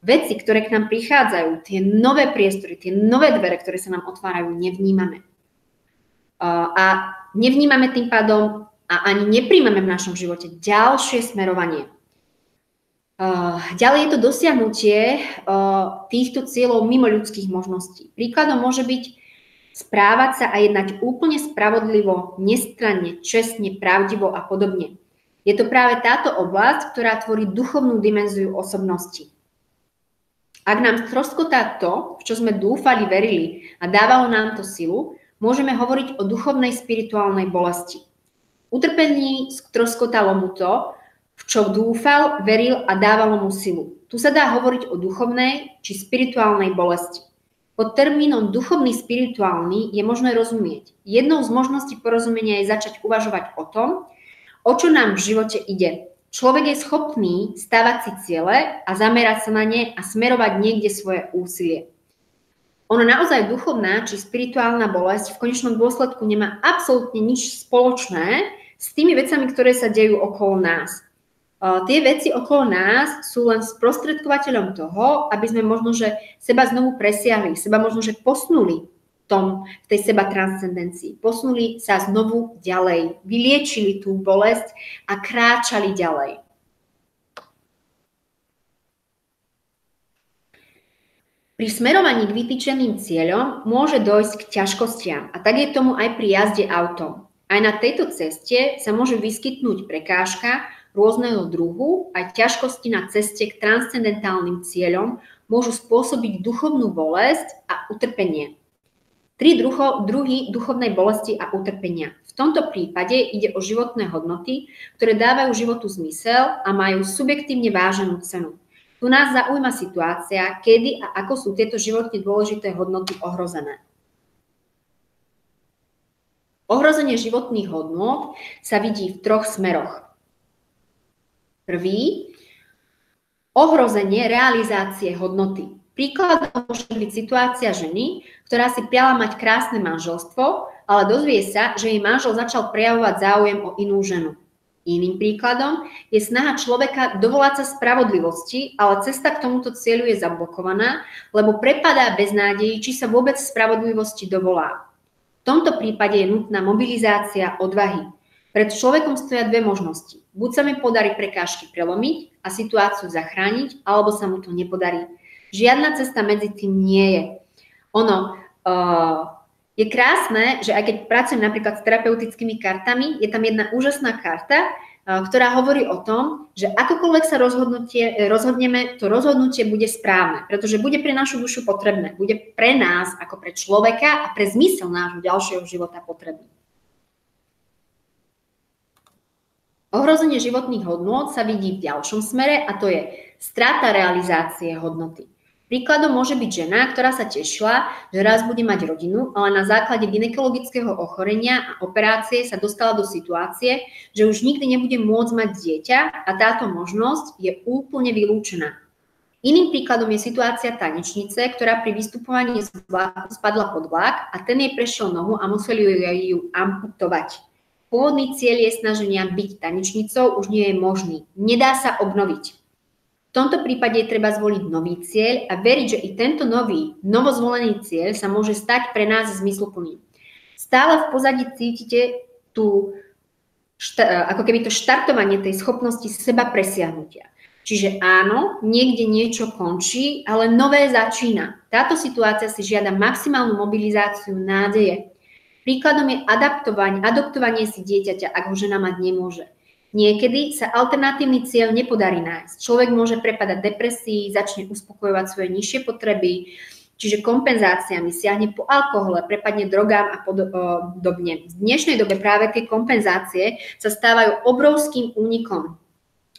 veci, ktoré k nám prichádzajú, tie nové priestory, tie nové dvere, ktoré sa nám otvárajú, nevnímame. A nevnímame tým pádom a ani nepríjmeme v našom živote ďalšie smerovanie. Ďalej je to dosiahnutie týchto cieľov mimo ľudských možností. Príkladom môže byť správať sa a jednať úplne spravodlivo, nestranne, čestne, pravdivo a podobne. Je to práve táto oblasť, ktorá tvorí duchovnú dimenziu osobnosti. Ak nám stroskotá to, v čo sme dúfali, verili a dávalo nám to silu, môžeme hovoriť o duchovnej spirituálnej bolesti. Utrpení stroskotalo mu to, v čo dúfal, veril a dávalo mu silu. Tu sa dá hovoriť o duchovnej či spirituálnej bolesti. Pod termínom duchovný spirituálny je možné rozumieť. Jednou z možností porozumenia je začať uvažovať o tom, o čo nám v živote ide. Človek je schopný stavať si ciele a zamerať sa na ne a smerovať niekde svoje úsilie. Ono naozaj duchovná či spirituálna bolesť v konečnom dôsledku nemá absolútne nič spoločné s tými vecami, ktoré sa dejú okolo nás. Tie veci okolo nás sú len sprostredkovateľom toho, aby sme možno, že seba znovu presiahli, seba možno, že posunuli v tej seba transcendencii. Posunuli sa znovu ďalej, vyliečili tú bolesť a kráčali ďalej. Pri smerovaní k vytýčeným cieľom môže dojsť k ťažkostiam a tak je tomu aj pri jazde autom. Aj na tejto ceste sa môže vyskytnúť prekážka rôzneho druhu, aj ťažkosti na ceste k transcendentálnym cieľom môžu spôsobiť duchovnú bolesť a utrpenie. 3 druhy duchovnej bolesti a utrpenia. V tomto prípade ide o životné hodnoty, ktoré dávajú životu zmysel a majú subjektívne váženú cenu. Tu nás zaujíma situácia, kedy a ako sú tieto životne dôležité hodnoty ohrozené. Ohrozenie životných hodnôt sa vidí v 3 smeroch. Prvý, ohrozenie realizácie hodnoty. Príkladom môže byť situácia ženy, ktorá si priala mať krásne manželstvo, ale dozvie sa, že jej manžel začal prejavovať záujem o inú ženu. Iným príkladom je snaha človeka dovolať sa spravodlivosti, ale cesta k tomuto cieľu je zablokovaná, lebo prepadá bez nádeji, či sa vôbec spravodlivosti dovolá. V tomto prípade je nutná mobilizácia odvahy. Pred človekom stoja 2 možnosti. Buď sa mi podarí prekážky prelomiť a situáciu zachrániť, alebo sa mu to nepodarí. Žiadna cesta medzi tým nie je. Je krásne, že aj keď pracujem napríklad s terapeutickými kartami, je tam jedna úžasná karta, ktorá hovorí o tom, že akokoľvek sa rozhodneme, to rozhodnutie bude správne, pretože bude pre našu dušu potrebné, bude pre nás ako pre človeka a pre zmysel nášho ďalšieho života potrebné. Ohrozenie životných hodnôt sa vidí v ďalšom smere a to je strata realizácie hodnoty. Príkladom môže byť žena, ktorá sa tešila, že raz bude mať rodinu, ale na základe gynekologického ochorenia a operácie sa dostala do situácie, že už nikdy nebude môcť mať dieťa a táto možnosť je úplne vylúčená. Iným príkladom je situácia tanečnice, ktorá pri vystupovaní z vlaku spadla pod vlak a ten jej prešiel nohu a museli ju amputovať. Pôvodný cieľ jej snaženia byť tanečnicou už nie je možný. Nedá sa obnoviť. V tomto prípade je treba zvoliť nový cieľ a veriť, že i tento novozvolený cieľ sa môže stať pre nás zmysluplným. Stále v pozadí cítite ako keby to štartovanie tej schopnosti seba presiahnutia. Čiže áno, niekde niečo končí, ale nové začína. Táto situácia si žiada maximálnu mobilizáciu nádeje. Príkladom je adoptovanie si dieťaťa, ak ho žena mať nemôže. Niekedy sa alternatívny cieľ nepodarí nájsť. Človek môže prepadať depresii, začne uspokojovať svoje nižšie potreby, čiže kompenzáciami siahne po alkohole, prepadne drogám a podobne. V dnešnej dobe práve tie kompenzácie sa stávajú obrovským únikom,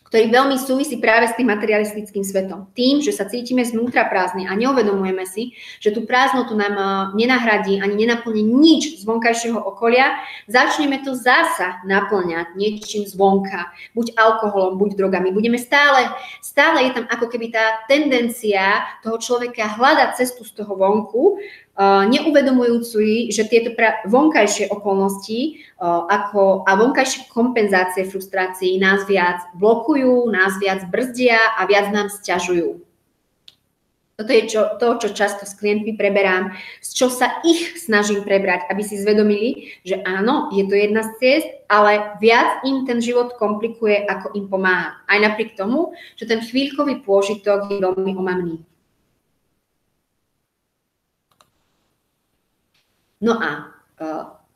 ktorý veľmi súvisí práve s tým materialistickým svetom. Tým, že sa cítime znútra prázdni a neuvedomujeme si, že tú prázdnotu nám nenahradí ani nenaplní nič z vonkajšieho okolia, začneme to zasa naplňať niečím zvonka, buď alkoholom, buď drogami. Budeme stále je tam ako keby tá tendencia toho človeka hľadať cestu z toho vonku, neuvedomujúci, že tieto vonkajšie okolnosti a vonkajšie kompenzácie frustrácií nás viac blokujú, nás viac brzdia a viac nám sťažujú. Toto je to, čo často s klientmi preberám, z čo sa ich snažím prebrať, aby si zvedomili, že áno, je to jedna z ciest, ale viac im ten život komplikuje, ako im pomáha. Aj napriek tomu, že ten chvíľkový pôžitok je veľmi omamný. No a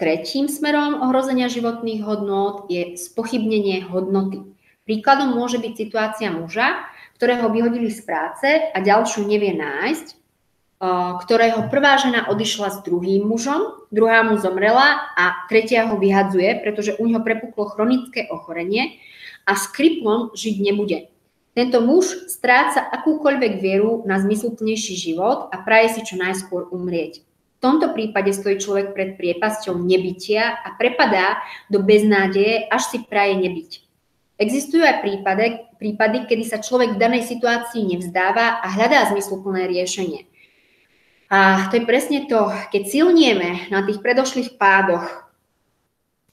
tretím smerom ohrozenia životných hodnôt je spochybnenie hodnoty. Príkladom môže byť situácia muža, ktorého vyhodili z práce a ďalšiu nevie nájsť, ktorého prvá žena odišla s druhým mužom, druhá mu zomrela a tretia ho vyhadzuje, pretože u neho prepuklo chronické ochorenie a s kriplom žiť nebude. Tento muž stráca akúkoľvek vieru na zmysluplnejší život a praje si čo najskôr umrieť. V tomto prípade stojí človek pred priepasťou nebytia a prepadá do beznádeje, až si praje nebyť. Existujú aj prípady, kedy sa človek v danej situácii nevzdáva a hľadá zmysluplné riešenie. A to je presne to, keď silnieme na tých predošlých pádoch,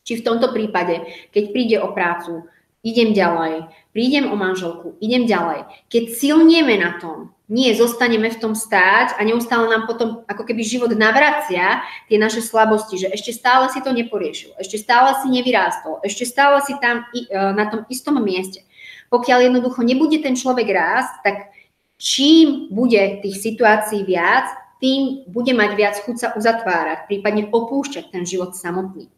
či v tomto prípade, keď príde o prácu, idem ďalej, prídem o manželku, idem ďalej. Keď silnieme na tom, nie zostaneme v tom stáť a neustále nám potom ako keby život navracia tie naše slabosti, že ešte stále si to neporiešil, ešte stále si nevyrástol, ešte stále si tam na tom istom mieste. Pokiaľ jednoducho nebude ten človek rásť, tak čím bude tých situácií viac, tým bude mať viac chuť sa uzatvárať, prípadne opúšťať ten život samotný.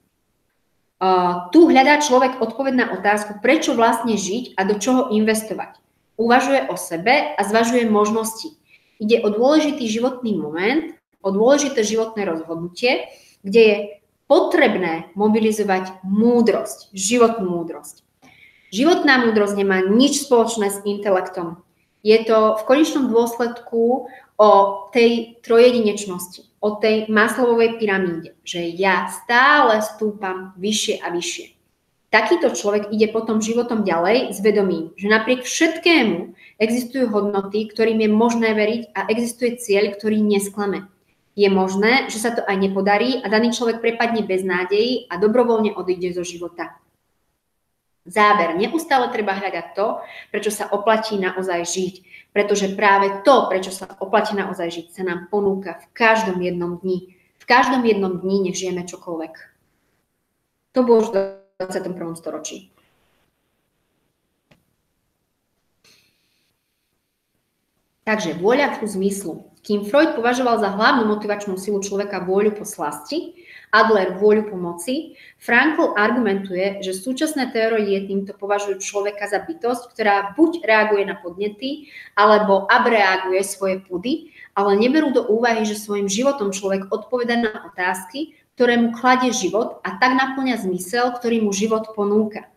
Tu hľadá človek odpoveď na otázku, prečo vlastne žiť a do čoho investovať. Uvažuje o sebe a zvažuje možnosti. Ide o dôležitý životný moment, o dôležité životné rozhodnutie, kde je potrebné mobilizovať múdrosť, životnú múdrosť. Životná múdrosť nemá nič spoločné s intelektom. Je to v konečnom dôsledku o tej trojedinečnosti, o tej Maslowovej pyramíde, že ja stále stúpam vyššie a vyššie. Takýto človek ide potom životom ďalej s vedomím, že napriek všetkému existujú hodnoty, ktorým je možné veriť a existuje cieľ, ktorý nesklame. Je možné, že sa to aj nepodarí a daný človek prepadne bez nádejí a dobrovoľne odíde zo života. Záver. Neustále treba hľadať to, prečo sa oplatí naozaj žiť. Pretože práve to, prečo sa oplatí naozaj žiť, sa nám ponúka v každom jednom dni. V každom jednom dni, nech žijeme čokoľvek. To bolo už v 21. storočí. Takže vôľa ku zmyslu. Kým Freud považoval za hlavnú motivačnú silu človeka vôľu po slasti, Adler vôľu po moci, Frankl argumentuje, že súčasné teórie týmto považujú človeka za bytosť, ktorá buď reaguje na podnety, alebo abreaguje svoje pudy, ale neberú do úvahy, že svojim životom človek odpovedá na otázky, ktoré mu kladie život a tak naplňa zmysel, ktorý mu život ponúka.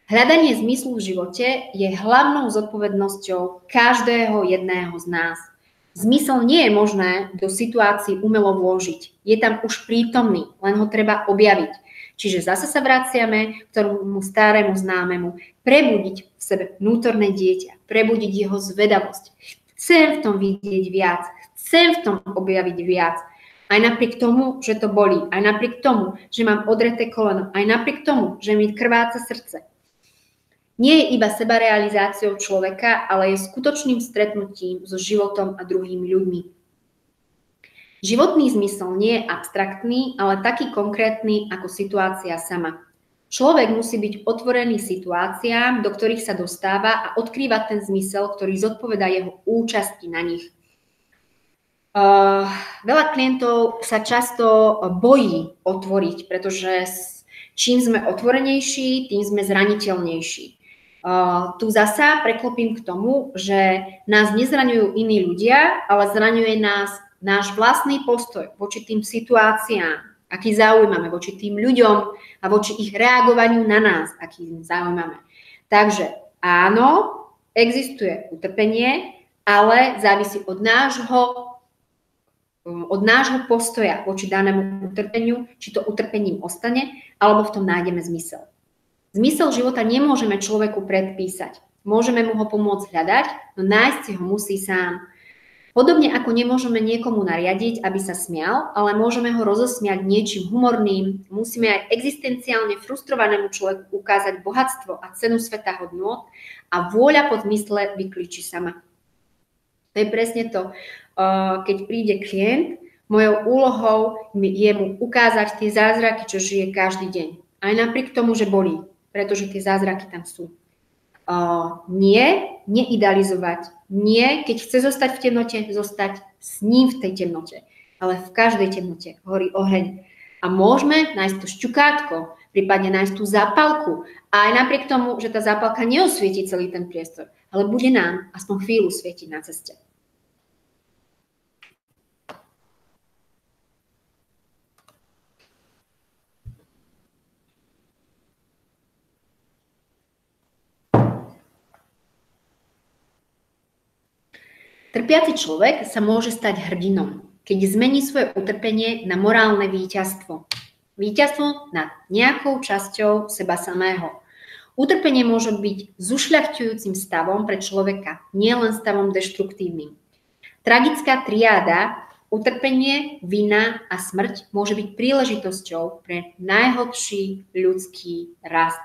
Hľadanie zmyslu v živote je hlavnou zodpovednosťou každého jedného z nás. Zmysel nie je možné do situácií umelo vložiť. Je tam už prítomný, len ho treba objaviť. Čiže zase sa vraciame k tomu starému známemu. Prebudiť v sebe vnútorné dieťa, prebudiť jeho zvedavosť. Chcem v tom vidieť viac, chcem v tom objaviť viac. Aj napriek tomu, že to bolí, aj napriek tomu, že mám odreté koleno, aj napriek tomu, že mi krváca srdce. Nie je iba sebarealizáciou človeka, ale je skutočným stretnutím so životom a druhými ľuďmi. Životný zmysel nie je abstraktný, ale taký konkrétny ako situácia sama. Človek musí byť otvorený situáciám, do ktorých sa dostáva a odkrývať ten zmysel, ktorý zodpovedá jeho účasti na nich. Veľa klientov sa často bojí otvoriť, pretože čím sme otvorenejší, tým sme zraniteľnejší. Tu zasa preklopím k tomu, že nás nezraňujú iní ľudia, ale zraňuje nás náš vlastný postoj voči tým situáciám, aký zaujímame, voči tým ľuďom a voči ich reagovaniu na nás, aký zaujímame. Takže áno, existuje utrpenie, ale závisí od nášho postoja voči danému utrpeniu, či to utrpením ostane, alebo v tom nájdeme zmysel. Zmysel života nemôžeme človeku predpísať. Môžeme mu ho pomôcť hľadať, no nájsť si ho musí sám. Podobne ako nemôžeme niekomu nariadiť, aby sa smial, ale môžeme ho rozosmiať niečím humorným, musíme aj existenciálne frustrovanému človeku ukázať bohatstvo a cenu sveta hodnôt a vôľa po zmysle vyklíči sama. To je presne to, keď príde klient, mojou úlohou je mu ukázať tie zázraky, čo žije každý deň. Aj napriek tomu, že bolí, pretože tie zázraky tam sú. Nie neidealizovať, nie, keď chce zostať v temnote, zostať s ním v tej temnote, ale v každej temnote horí oheň. A môžeme nájsť to šťukátko, prípadne nájsť tú zápalku, a aj napriek tomu, že tá zápalka neosvietí celý ten priestor, ale bude nám aspoň chvíľu svietiť na ceste. Trpiaci človek sa môže stať hrdinom, keď zmení svoje utrpenie na morálne víťazstvo. Víťazstvo nad nejakou časťou seba samého. Utrpenie môže byť zušľachťujúcim stavom pre človeka, nielen stavom deštruktívnym. Tragická triáda, utrpenie, vina a smrť môže byť príležitosťou pre najhlbší ľudský rast.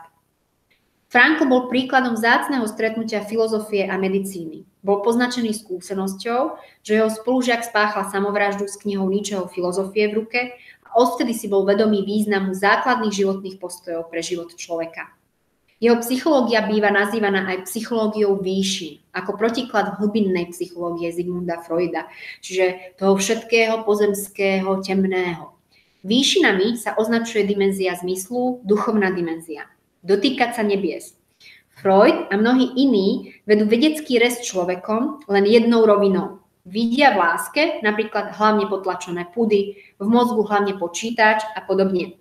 Frankl bol príkladom vzácneho stretnutia filozofie a medicíny. Bol poznačený skúsenosťou, že jeho spolužiak spáchal samovraždu s knihou Nietzscheho Filozofie v ruke a odvtedy si bol vedomý významu základných životných postojov pre život človeka. Jeho psychológia býva nazývaná aj psychológiou výšin, ako protiklad hlbinnej psychológie Sigmunda Freuda, čiže toho všetkého pozemského, temného. Výšinami sa označuje dimenzia zmyslu, duchovná dimenzia. Dotýkať sa nebies. Freud a mnohí iní vedú vedecký rez človekom len jednou rovinou. Vidia v láske napríklad hlavne potlačené pudy, v mozgu hlavne počítač a podobne.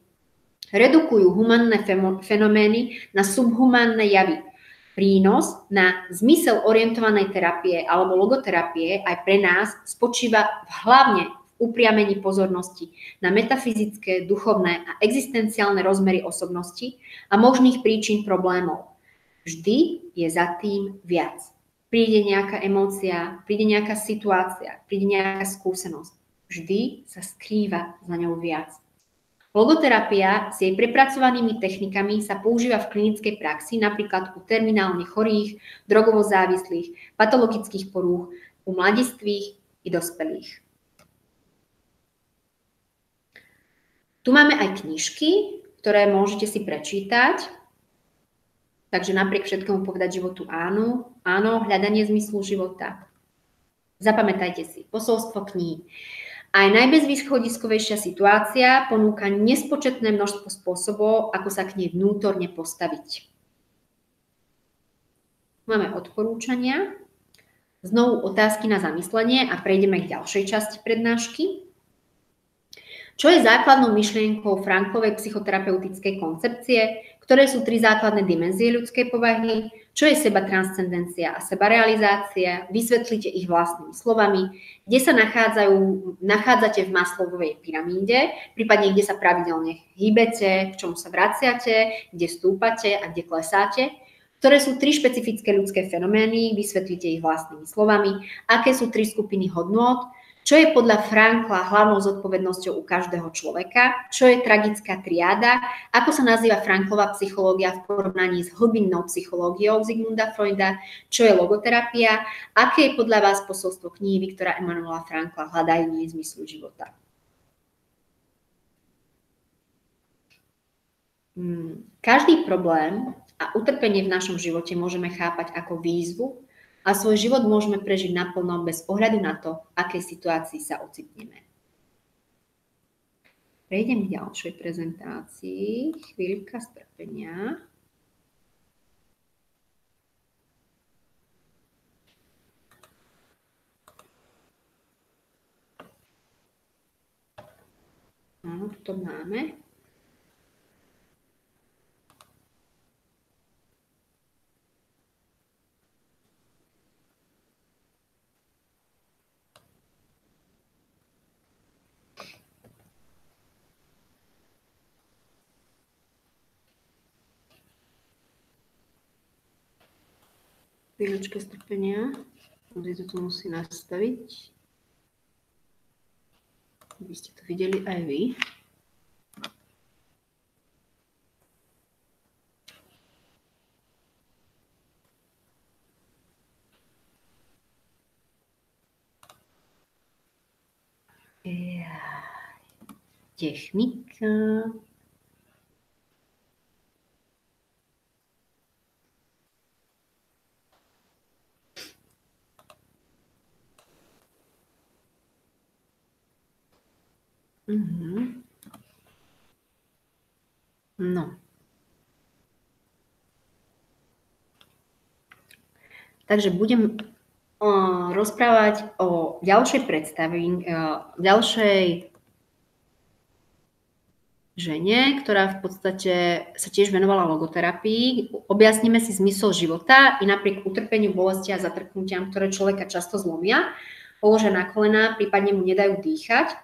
Redukujú humánne fenomény na subhumánne javy. Prínos na zmysel orientovanej terapie alebo logoterapie aj pre nás spočíva hlavne upriamení pozornosti na metafyzické, duchovné a existenciálne rozmery osobnosti a možných príčin problémov. Vždy je za tým viac. Príde nejaká emócia, príde nejaká situácia, príde nejaká skúsenosť. Vždy sa skrýva za ňou viac. Logoterapia s jej prepracovanými technikami sa používa v klinickej praxi napríklad u terminálne chorých, drogovo závislých, patologických porúch, u mladistvých i dospelých. Tu máme aj knižky, ktoré môžete si prečítať. Takže napriek všetkému povedať životu áno, hľadanie zmyslu života. Zapamätajte si, posolstvo knihy. Aj najbezvýchodiskovejšia situácia ponúka nespočetné množstvo spôsobov, ako sa k nej vnútorne postaviť. Máme odporúčania, znovu otázky na zamyslenie a prejdeme k ďalšej časti prednášky. Čo je základnou myšlienkou Franklovej psychoterapeutickej koncepcie, ktoré sú 3 základné dimenzie ľudskej povahy, Čo je sebatranscendencia a sebarealizácia? Vysvetlite ich vlastnými slovami. Kde sa nachádzate v Maslowovej pyramíde, prípadne kde sa pravidelne hýbete, v čom sa vraciate, kde stúpate a kde klesáte. Ktoré sú 3 špecifické ľudské fenomény, vysvetlite ich vlastnými slovami. Aké sú 3 skupiny hodnôt, čo je podľa Frankla hlavnou zodpovednosťou u každého človeka, čo je tragická triáda, ako sa nazýva Franklova psychológia v porovnaní s hlbinnou psychológiou Sigmunda Freuda, čo je logoterapia, aké je podľa vás posolstvo knihy Viktora Emanuela Frankla Hľadajenie zmyslu života. Každý problém a utrpenie v našom živote môžeme chápať ako výzvu a svoj život môžeme prežiť naplno bez ohľadu na to, v akej situácii sa ocitneme. Prejdem k ďalšej prezentácii. Chvíľka strpenia. Áno, to máme. Chvíľočka strpenia. Kde to tu musí nastaviť. Aby ste to videli aj vy. Technika. No. Takže budem rozprávať o ďalšej predstave, ďalšej žene, ktorá v podstate sa tiež venovala logoterapii. Objasníme si zmysel života i napriek utrpeniu, bolesti a zatrpnutiam, ktoré človeka často zlomia, položia na kolená, prípadne mu nedajú dýchať.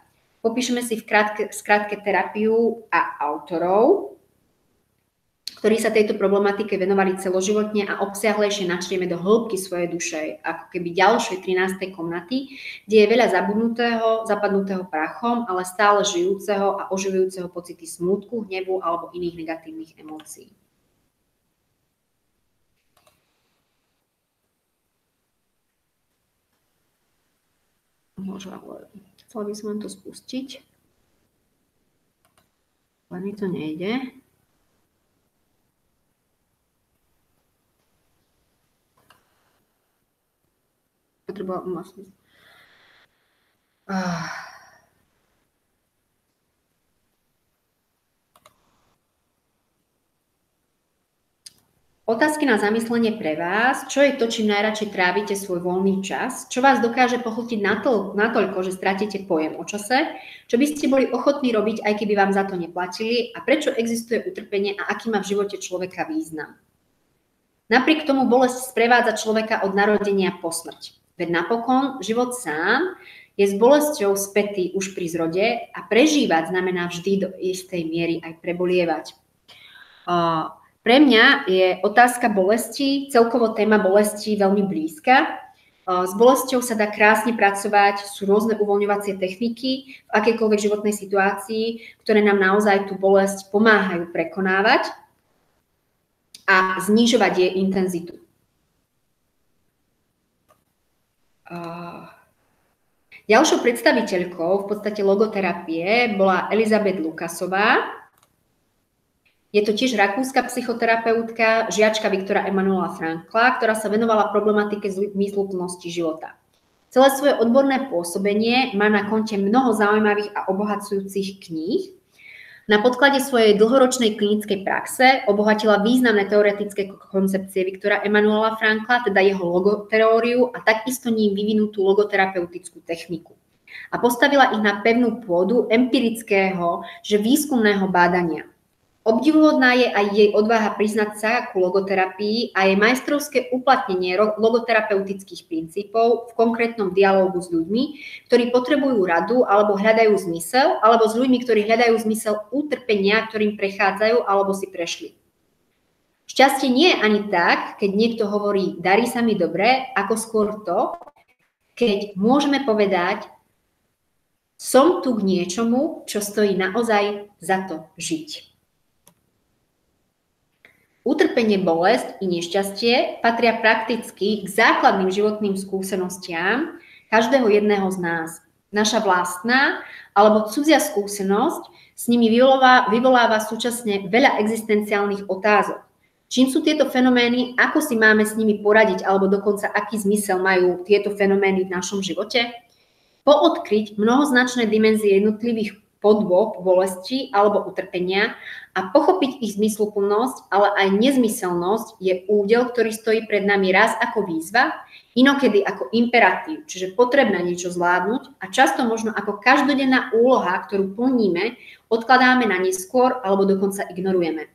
Popíšeme si v skratke terapiu a autorov, ktorí sa tejto problematike venovali celoživotne a obsiahlejšie načrieme do hĺbky svojej duše, ako keby ďalšej 13. komnaty, kde je veľa zabudnutého, zapadnutého prachom, ale stále žijúceho a oživujúceho pocity smútku, hnevu alebo iných negatívnych emócií. Chcela by som vám to spustiť, len mi to nejde. Potrebovala vlastne. Otázky na zamyslenie pre vás. Čo je to, čím najradšej trávite svoj voľný čas? Čo vás dokáže pohltiť natoľko, že stratíte pojem o čase? Čo by ste boli ochotní robiť, aj keby vám za to neplatili? A prečo existuje utrpenie a aký má v živote človeka význam? Napriek tomu bolesť sprevádza človeka od narodenia po smrť. Veď napokon život sám je s bolesťou spätý už pri zrode a prežívať znamená vždy do istej miery aj prebolievať. Pre mňa je otázka bolesti, celkovo téma bolesti veľmi blízka. S bolesťou sa dá krásne pracovať, sú rôzne uvoľňovacie techniky v akejkoľvek životnej situácii, ktoré nám naozaj tú bolesť pomáhajú prekonávať a znižovať jej intenzitu. Ďalšou predstaviteľkou v podstate logoterapie bola Elizabeth Lucasová. Je to tiež rakúska psychoterapeutka, žiačka Viktora Emanuela Frankla, ktorá sa venovala problematike zmysluplnosti života. Celé svoje odborné pôsobenie má na konte mnoho zaujímavých a obohacujúcich kníh. Na podklade svojej dlhoročnej klinickej praxe obohatila významné teoretické koncepcie Viktora Emanuela Frankla, teda jeho logoteóriu a takisto ním vyvinutú logoterapeutickú techniku. A postavila ich na pevnú pôdu empirického, že výskumného bádania. Obdivuhodná je aj jej odvaha priznať sa ku logoterapii a jej majstrovské uplatnenie logoterapeutických princípov v konkrétnom dialógu s ľuďmi, ktorí potrebujú radu alebo hľadajú zmysel, alebo s ľuďmi, ktorí hľadajú zmysel utrpenia, ktorým prechádzajú alebo si prešli. Šťastie nie je ani tak, keď niekto hovorí, darí sa mi dobre, ako skôr to, keď môžeme povedať, som tu k niečomu, čo stojí naozaj za to žiť. Utrpenie, bolesť i nešťastie patria prakticky k základným životným skúsenostiam každého jedného z nás. Naša vlastná alebo cudzia skúsenosť s nimi vyvoláva súčasne veľa existenciálnych otázok. Čím sú tieto fenomény, ako si máme s nimi poradiť, alebo dokonca aký zmysel majú tieto fenomény v našom živote? Poodkryť mnohoznačné dimenzie jednotlivých podôb, bolesti alebo utrpenia a pochopiť ich zmysluplnosť, ale aj nezmyselnosť je údel, ktorý stojí pred nami raz ako výzva, inokedy ako imperatív, čiže potrebné niečo zvládnuť a často možno ako každodenná úloha, ktorú plníme, odkladáme na neskôr alebo dokonca ignorujeme.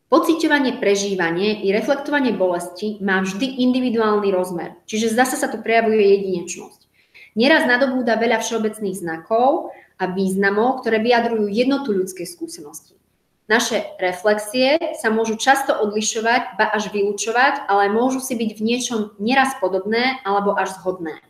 Pociťovanie, prežívanie i reflektovanie bolesti má vždy individuálny rozmer, čiže zase sa tu prejavuje jedinečnosť. Nieraz nadobúda veľa všeobecných znakov a významov, ktoré vyjadrujú jednotu ľudskej skúsenosti. Naše reflexie sa môžu často odlišovať, ba až vylúčovať, ale môžu si byť v niečom nieraz podobné alebo až zhodné.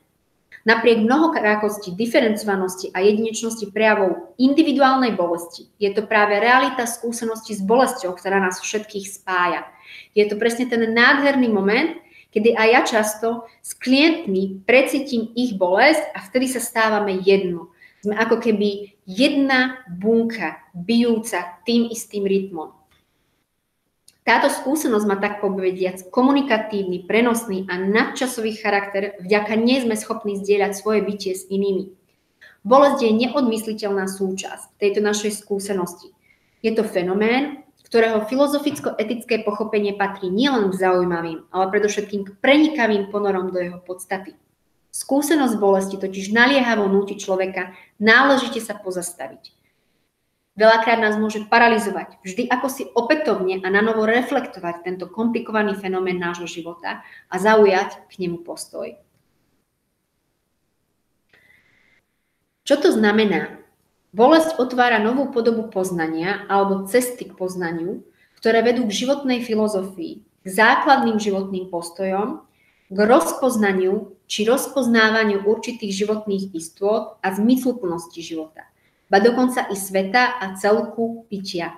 Napriek mnohorakosti, diferencovanosti a jedinečnosti prejavov individuálnej bolesti je to práve realita skúsenosti s bolesťou, ktorá nás všetkých spája. Je to presne ten nádherný moment, kedy aj ja často s klientmi precítim ich bolesť a vtedy sa stávame jedno. Sme ako keby jedna bunka, bijúca tým istým rytmom. Táto skúsenosť má tak povediac komunikatívny, prenosný a nadčasový charakter, vďaka nej sme schopní zdieľať svoje bytie s inými. Bolesť je neodmysliteľná súčasť tejto našej skúsenosti. Je to fenomén, ktorého filozoficko-etické pochopenie patrí nielen k zaujímavým, ale predovšetkým k prenikavým ponorom do jeho podstaty. Skúsenosť bolesti totiž naliehavo núti človeka náležite sa pozastaviť. Veľakrát nás môže paralyzovať, vždy ako si opätovne a nanovo reflektovať tento komplikovaný fenomén nášho života a zaujať k nemu postoj. Čo to znamená? Bolesť otvára novú podobu poznania alebo cesty k poznaniu, ktoré vedú k životnej filozofii, k základným životným postojom, k rozpoznaniu či rozpoznávaniu určitých životných istôt a zmysluplnosti života, ba dokonca i sveta a celku bytia,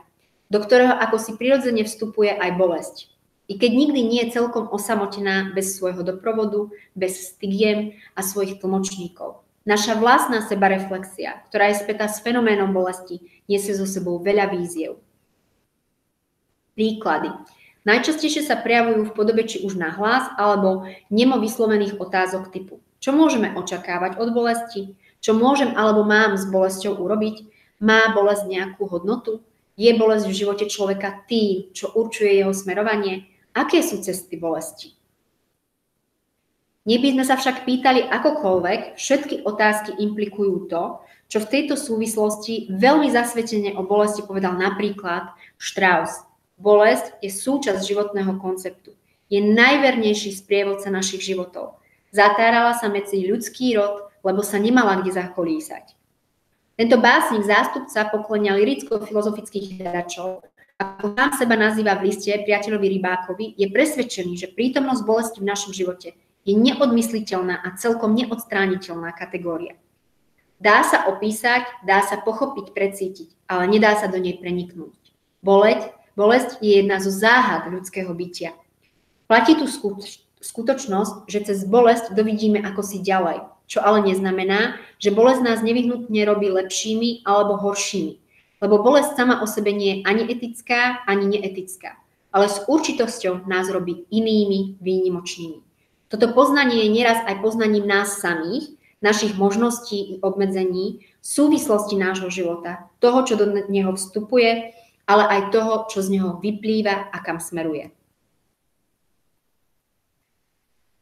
do ktorého ako si prirodzene vstupuje aj bolesť. I keď nikdy nie je celkom osamotená bez svojho doprovodu, bez stygiem a svojich tlmočníkov. Naša vlastná sebareflexia, ktorá je spätá s fenoménom bolesti, nesie so sebou veľa víziev. Príklady. Najčastejšie sa prejavujú v podobe či už nahlas alebo nemo vyslovených otázok typu: čo môžeme očakávať od bolesti? Čo môžem alebo mám s bolesťou urobiť? Má bolesť nejakú hodnotu? Je bolesť v živote človeka tým, čo určuje jeho smerovanie? Aké sú cesty bolesti? Neby sme sa však pýtali akokoľvek, všetky otázky implikujú to, čo v tejto súvislosti veľmi zasvetene o bolesti povedal napríklad Strauss. Bolesť je súčasť životného konceptu. Je najvernejší sprievodca našich životov. Zatárala sa medzi ľudský rod, lebo sa nemala kde zakolísať. Tento básnik, zástupca pokolenia liricko-filozofických hľadačov, ako sám seba nazýva v liste priateľovi Rybákovi, je presvedčený, že prítomnosť bolesti v našom živote je neodmysliteľná a celkom neodstrániteľná kategória. Dá sa opísať, dá sa pochopiť, precítiť, ale nedá sa do nej preniknúť. Bolesť je jedna zo záhad ľudského bytia. Platí tu skutočnosť, že cez bolesť dovidíme ako si ďalej, čo ale neznamená, že bolesť nás nevyhnutne robí lepšími alebo horšími, lebo bolesť sama o sebe nie je ani etická, ani neetická, ale s určitosťou nás robí inými, výnimočnými. Toto poznanie je nieraz aj poznaním nás samých, našich možností i obmedzení, súvislosti nášho života, toho, čo do neho vstupuje, ale aj toho, čo z neho vyplýva a kam smeruje.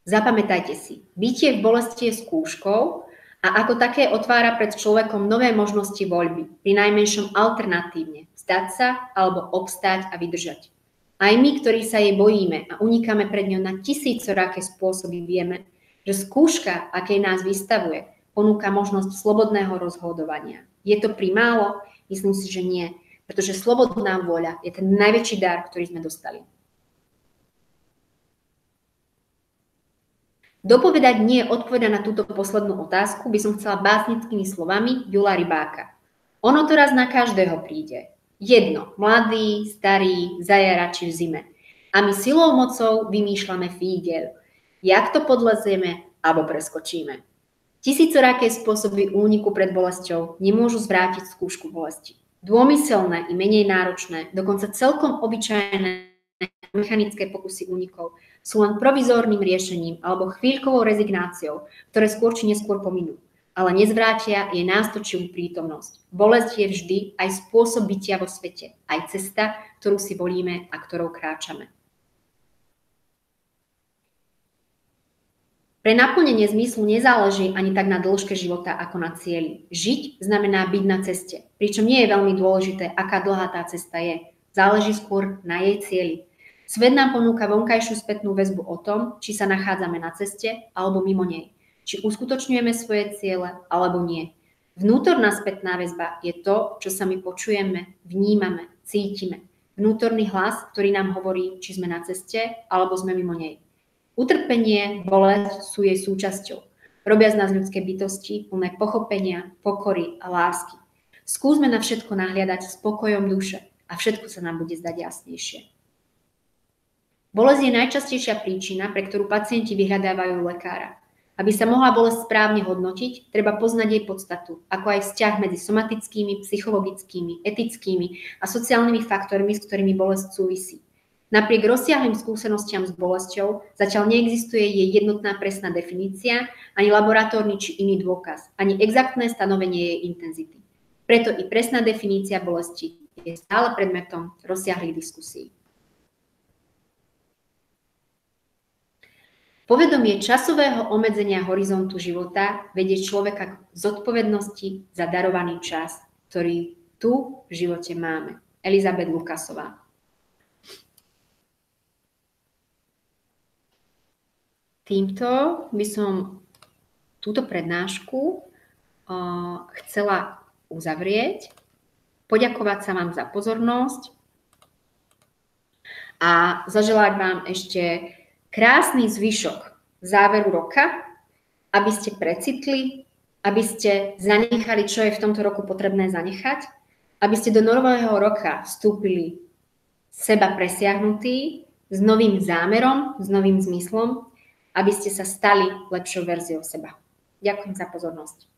Zapamätajte si, bytie v bolesti je skúškou A ako také otvára pred človekom nové možnosti voľby, pri najmenšom alternatívne, vzdať sa alebo obstáť a vydržať. Aj my, ktorí sa jej bojíme a unikáme pred ňou na tisícoraké spôsoby, vieme, že skúška, akej nás vystavuje, ponúka možnosť slobodného rozhodovania. Je to primálo? Myslím si, že nie, pretože slobodná vôľa je ten najväčší dar, ktorý sme dostali. Dopovedať nie odpoveda na túto poslednú otázku by som chcela básnickými slovami Jula Rybáka. Ono to raz na každého príde. Jedno, mladý, starý, zajara či v zime. A my silou mocou vymýšľame fígel. Jak to podlezieme, alebo preskočíme. Tisícoraké spôsoby úniku pred bolesťou nemôžu zvrátiť skúšku bolesti. Dômyselné i menej náročné, dokonca celkom obyčajné mechanické pokusy únikov sú len provizórnym riešením alebo chvíľkovou rezignáciou, ktoré skôr či neskôr pominú, ale nezvrátia jej nástočivú prítomnosť. Bolesť je vždy aj spôsob bytia vo svete, aj cesta, ktorú si volíme a ktorou kráčame. Pre naplnenie zmyslu nezáleží ani tak na dĺžke života, ako na cieli. Žiť znamená byť na ceste, pričom nie je veľmi dôležité, aká dlhá tá cesta je. Záleží skôr na jej cieli. Svet nám ponúka vonkajšiu spätnú väzbu o tom, či sa nachádzame na ceste alebo mimo nej. Či uskutočňujeme svoje ciele alebo nie. Vnútorná spätná väzba je to, čo sa my počujeme, vnímame, cítime. Vnútorný hlas, ktorý nám hovorí, či sme na ceste alebo sme mimo nej. Utrpenie, bolesť sú jej súčasťou. Robia z nás ľudské bytosti, plné pochopenia, pokory a lásky. Skúsme na všetko nahliadať spokojom duše a všetko sa nám bude zdať jasnejšie. Bolesť je najčastejšia príčina, pre ktorú pacienti vyhľadávajú lekára. Aby sa mohla bolesť správne hodnotiť, treba poznať jej podstatu, ako aj vzťah medzi somatickými, psychologickými, etickými a sociálnymi faktormi, s ktorými bolesť súvisí. Napriek rozsiahlym skúsenostiam s bolesťou zatiaľ neexistuje jej jednotná presná definícia, ani laboratórny či iný dôkaz, ani exaktné stanovenie jej intenzity. Preto i presná definícia bolesti je stále predmetom rozsiahlych diskusí. Povedomie časového obmedzenia horizontu života vedie človeka k zodpovednosti za darovaný čas, ktorý tu v živote máme. Elizabeth Lukasová. Týmto by som túto prednášku chcela uzavrieť, poďakovať sa vám za pozornosť a zaželať vám ešte krásny zvyšok záveru roka, aby ste precitli, aby ste zanechali, čo je v tomto roku potrebné zanechať, aby ste do nového roka vstúpili seba presiahnutí, s novým zámerom, s novým zmyslom, aby ste sa stali lepšou verziou seba. Ďakujem za pozornosť.